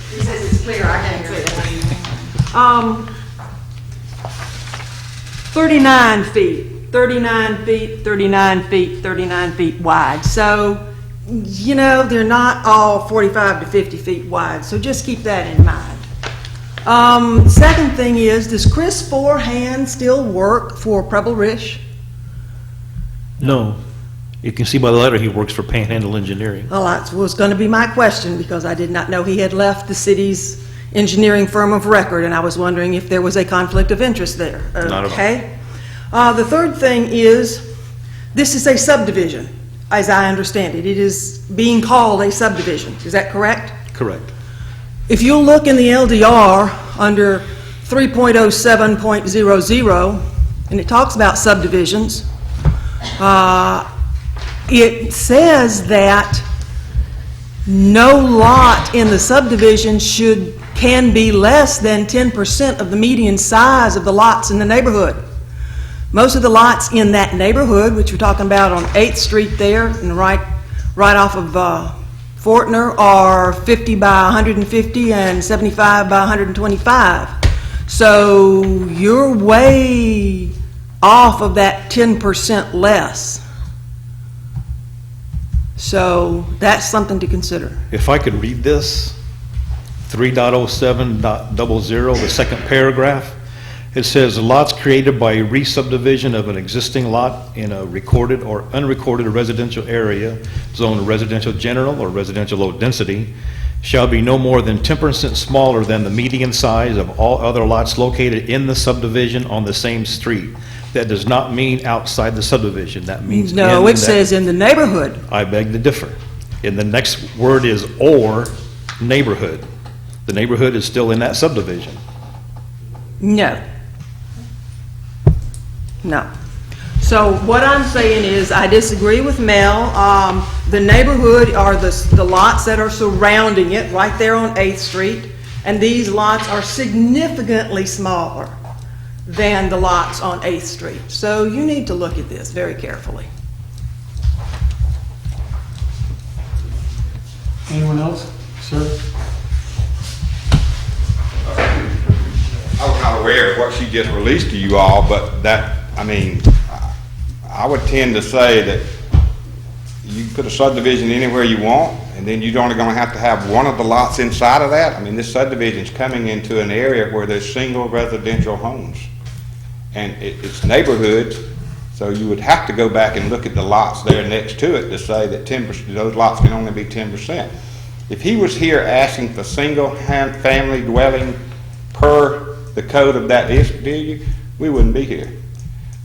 He says it's clear, I can't see it. 39 feet, 39 feet, 39 feet, 39 feet wide. So, you know, they're not all 45 to 50 feet wide, so just keep that in mind. Second thing is, does Chris Forehand still work for Preble Rish? No. You can see by the letter he works for Panhandle Engineering. Well, that was going to be my question, because I did not know he had left the city's engineering firm of record, and I was wondering if there was a conflict of interest there. Not at all. Okay. The third thing is, this is a subdivision, as I understand it. It is being called a subdivision. Is that correct? Correct. If you look in the LDR under 3.07.00, and it talks about subdivisions, it says that no lot in the subdivision can be less than 10% of the median size of the lots in the neighborhood. Most of the lots in that neighborhood, which we're talking about on 8th Street there, and right off of Fortner, are 50 by 150 and 75 by 125. So you're way off of that 10% less. So that's something to consider. If I could read this, 3.07.00, the second paragraph, it says, lots created by a re-subdivision of an existing lot in a recorded or unrecorded residential area, zoned residential general or residential low density, shall be no more than 10% smaller than the median size of all other lots located in the subdivision on the same street. That does not mean outside the subdivision. That means No, it says in the neighborhood. I beg to differ. And the next word is or neighborhood. The neighborhood is still in that subdivision. No. No. So what I'm saying is, I disagree with Mel. The neighborhood are the lots that are surrounding it, right there on 8th Street, and these lots are significantly smaller than the lots on 8th Street. So you need to look at this very carefully. Anyone else? Sir? I was not aware of what she just released to you all, but that, I mean, I would tend to say that you can put a subdivision anywhere you want, and then you're only going to have one of the lots inside of that. I mean, this subdivision's coming into an area where there's single residential homes. And it's neighborhoods, so you would have to go back and look at the lots there next to it to say that 10%, those lots can only be 10%. If he was here asking for single family dwelling per the code of that district, we wouldn't be here.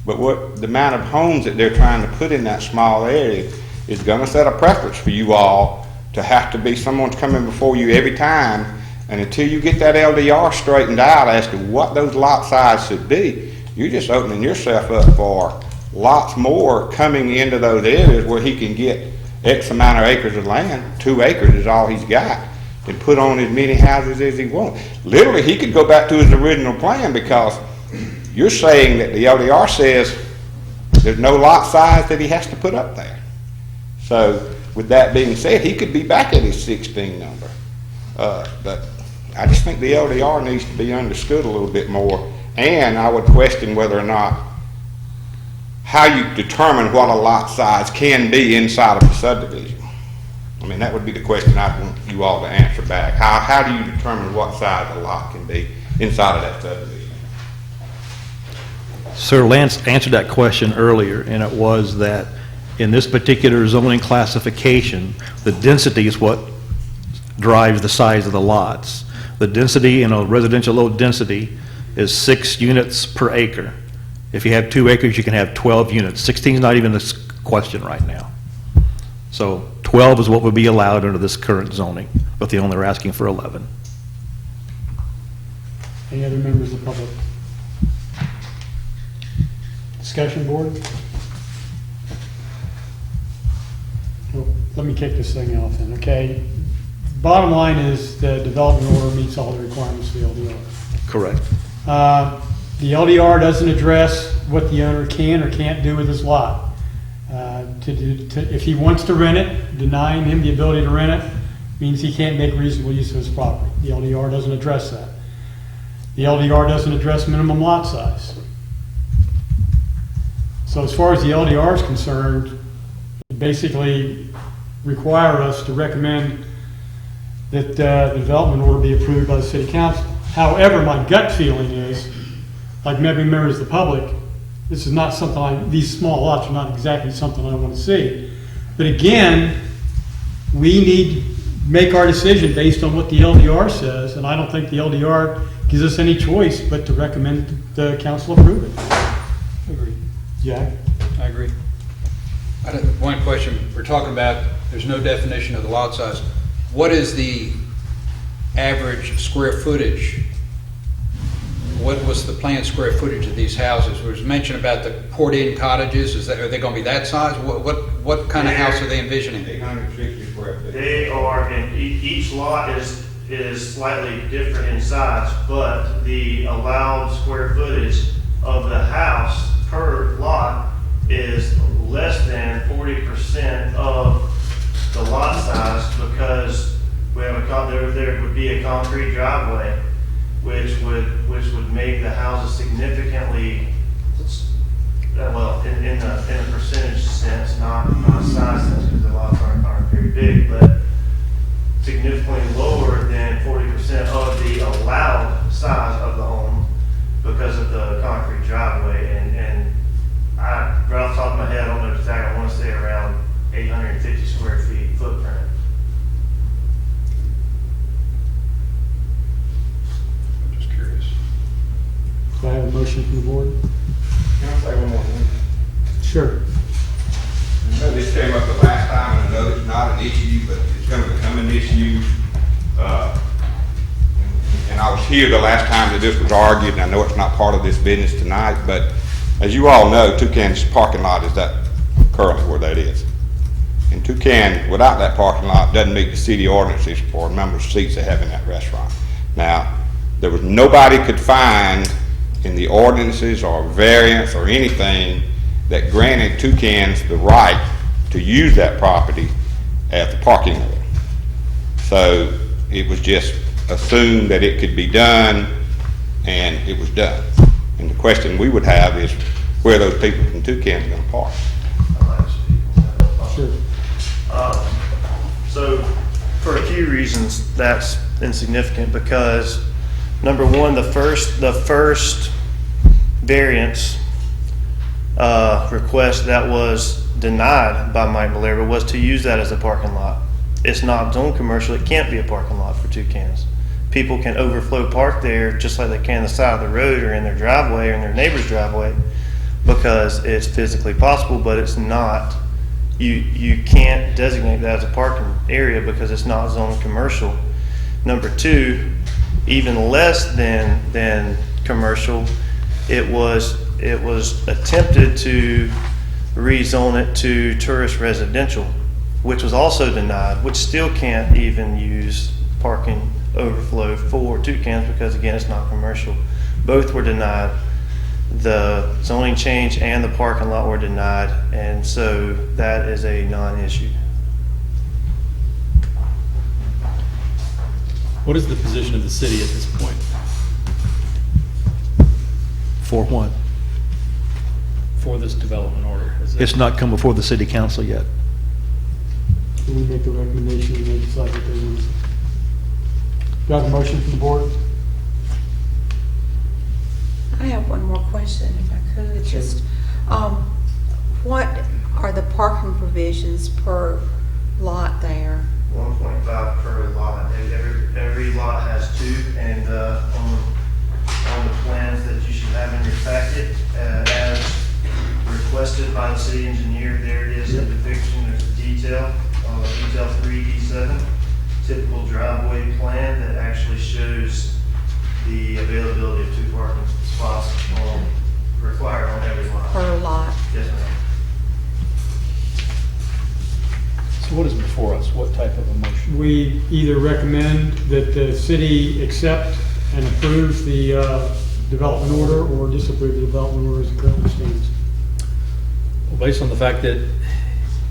But what the amount of homes that they're trying to put in that small area is going to set a preference for you all to have to be someone's coming before you every time, and until you get that LDR straightened out as to what those lot size should be, you're just opening yourself up for lots more coming into those areas where he can get X amount of acres of land. 2 acres is all he's got, and put on as many houses as he wants. Literally, he could go back to his original plan, because you're saying that the LDR says there's no lot size that he has to put up there. So with that being said, he could be back at his 16 number. But I just think the LDR needs to be understood a little bit more. And I would question whether or not how you determine what a lot size can be inside of a subdivision. I mean, that would be the question I'd want you all to answer back. How do you determine what size a lot can be inside of that subdivision? Sir Lance answered that question earlier, and it was that in this particular zoning classification, the density is what drives the size of the lots. The density in a residential low density is 6 units per acre. If you have 2 acres, you can have 12 units. 16 is not even this question right now. So 12 is what would be allowed under this current zoning, but they only are asking for 11. Any other members of the public? Discussion board? Well, let me kick this thing off then, okay? Bottom line is the development order meets all the requirements of the LDR. Correct. The LDR doesn't address what the owner can or can't do with his lot. If he wants to rent it, denying him the ability to rent it means he can't make reasonable use of his property. The LDR doesn't address that. The LDR doesn't address minimum lot size. So as far as the LDR is concerned, it basically require us to recommend that the development order be approved by the city council. However, my gut feeling is, like many members of the public, this is not something these small lots are not exactly something I want to see. But again, we need to make our decision based on what the LDR says, and I don't think the LDR gives us any choice but to recommend the council approve it. Agreed. Jack? I agree. One question, we're talking about, there's no definition of the lot size. What is the average square footage? What was the planned square footage of these houses? There was mention about the poured-in cottages. Are they going to be that size? What kind of house are they envisioning? 860 square feet. They are, and each lot is slightly different in size, but the allowed square footage of the house per lot is less than 40% of the lot size, because we have there would be a concrete driveway, which would make the houses significantly, well, in a percentage sense, not size sense, because the lots aren't very big, but significantly lower than 40% of the allowed size of the home because of the concrete driveway. And right off the top of my head, I don't know exactly, I want to say around 850 square feet footprint. I'm just curious. Do I have a motion from the board? Can I say one more thing? Sure. I know this came up the last time, and I know it's not an issue, but it's going to become an issue. And I was here the last time that this was argued, and I know it's not part of this business tonight, but as you all know, Toucan's parking lot is that currently where that is. And Toucan, without that parking lot, doesn't meet the city ordinances for the number of seats they have in that restaurant. Now, there was nobody could find in the ordinances or variance or anything that granted Toucan's the right to use that property as the parking lot. So it was just assumed that it could be done, and it was done. And the question we would have is where those people from Toucan are going to park. Sure. So For a few reasons, that's insignificant because, number one, the first variance request that was denied by Mike Malera was to use that as a parking lot. It's not zone commercial. It can't be a parking lot for Toucans. People can overflow park there just like they can on the side of the road or in their driveway or in their neighbor's driveway because it's physically possible, but it's not. You can't designate that as a parking area because it's not zone commercial. Number two, even less than commercial, it was attempted to rezone it to tourist residential, which was also denied, which still can't even use parking overflow for Toucans because, again, it's not commercial. Both were denied. The zoning change and the parking lot were denied, and so that is a non-issue. What is the position of the city at this point? For what? For this development order? It's not come before the city council yet. Can we make the recommendation and they decide what they want? Do I have a motion from the board? I have one more question, if I could. dimensions per lot there? 1.5 per lot. Every lot has two, and on the plans that you should have in your packet, as requested by the city engineer, there it is, the depiction, there's a detail 3D7, typical driveway plan that actually shows the availability of 2 parking spots required on every lot. Per lot. Yes, ma'am. So what is before us? What type of a motion? We either recommend that the city accept and approve the development order or disapprove the development order as it currently stands. Well, based on the fact that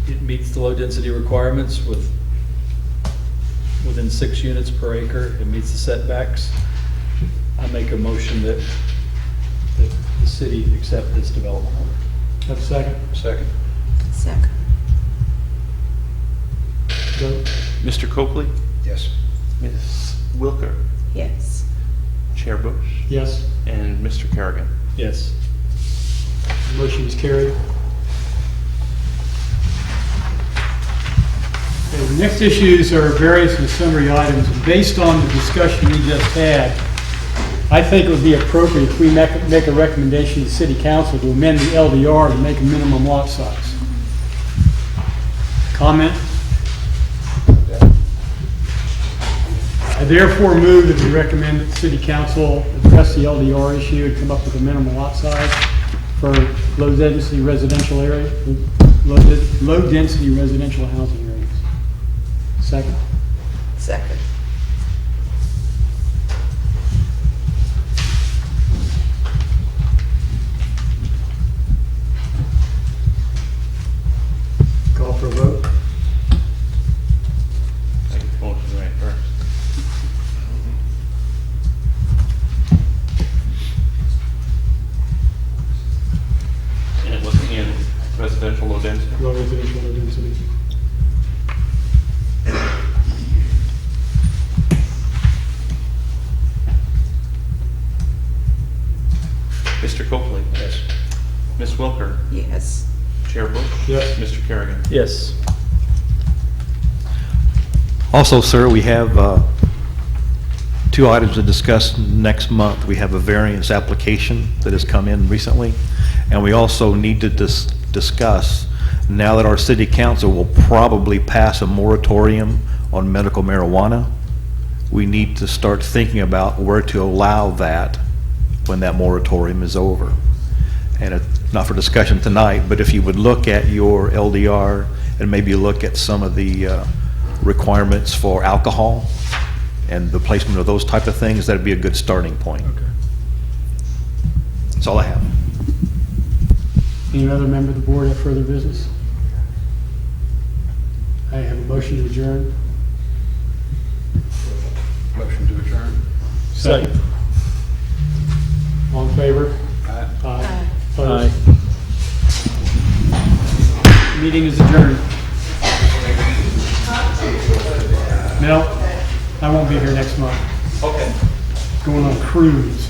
it meets the low density requirements within 6 units per acre, it meets the setbacks, I make a motion that the city accept this development order. Have a second? Second. Second. Vote. Mr. Copley? Yes. Ms. Wilker? Yes. Chair Bush? Yes. And Mr. Kerrigan? Yes. Motion is carried. Okay, the next issues are various and summary items. Based on the discussion we just had, I think it would be appropriate if we make a recommendation to the city council to amend the LDR to make a minimum lot size. Comment? I therefore move that we recommend that the city council address the LDR issue and come up with a minimum lot size for low density residential area, low density residential housing areas. Second? Second. Call for a vote. Take the motion right first. And it was in residential low density? Low residential, low density. Mr. Copley? Yes. Ms. Wilker? Yes. Chair Bush? Yes. Mr. Kerrigan? Yes. Also, sir, we have 2 items to discuss next month. We have a variance application that has come in recently, and we also need to discuss, now that our city council will probably pass a moratorium on medical marijuana, we need to start thinking about where to allow that when that moratorium is over. And it's not for discussion tonight, but if you would look at your LDR and maybe look at some of the requirements for alcohol and the placement of those type of things, that'd be a good starting point. Okay. That's all I have. Any other member of the board have further business? I have a motion to adjourn. Motion to adjourn. Second. All in favor? Aye. Aye. Opposed? Meeting is adjourned. Mel, I won't be here next month. Okay. Going on a cruise.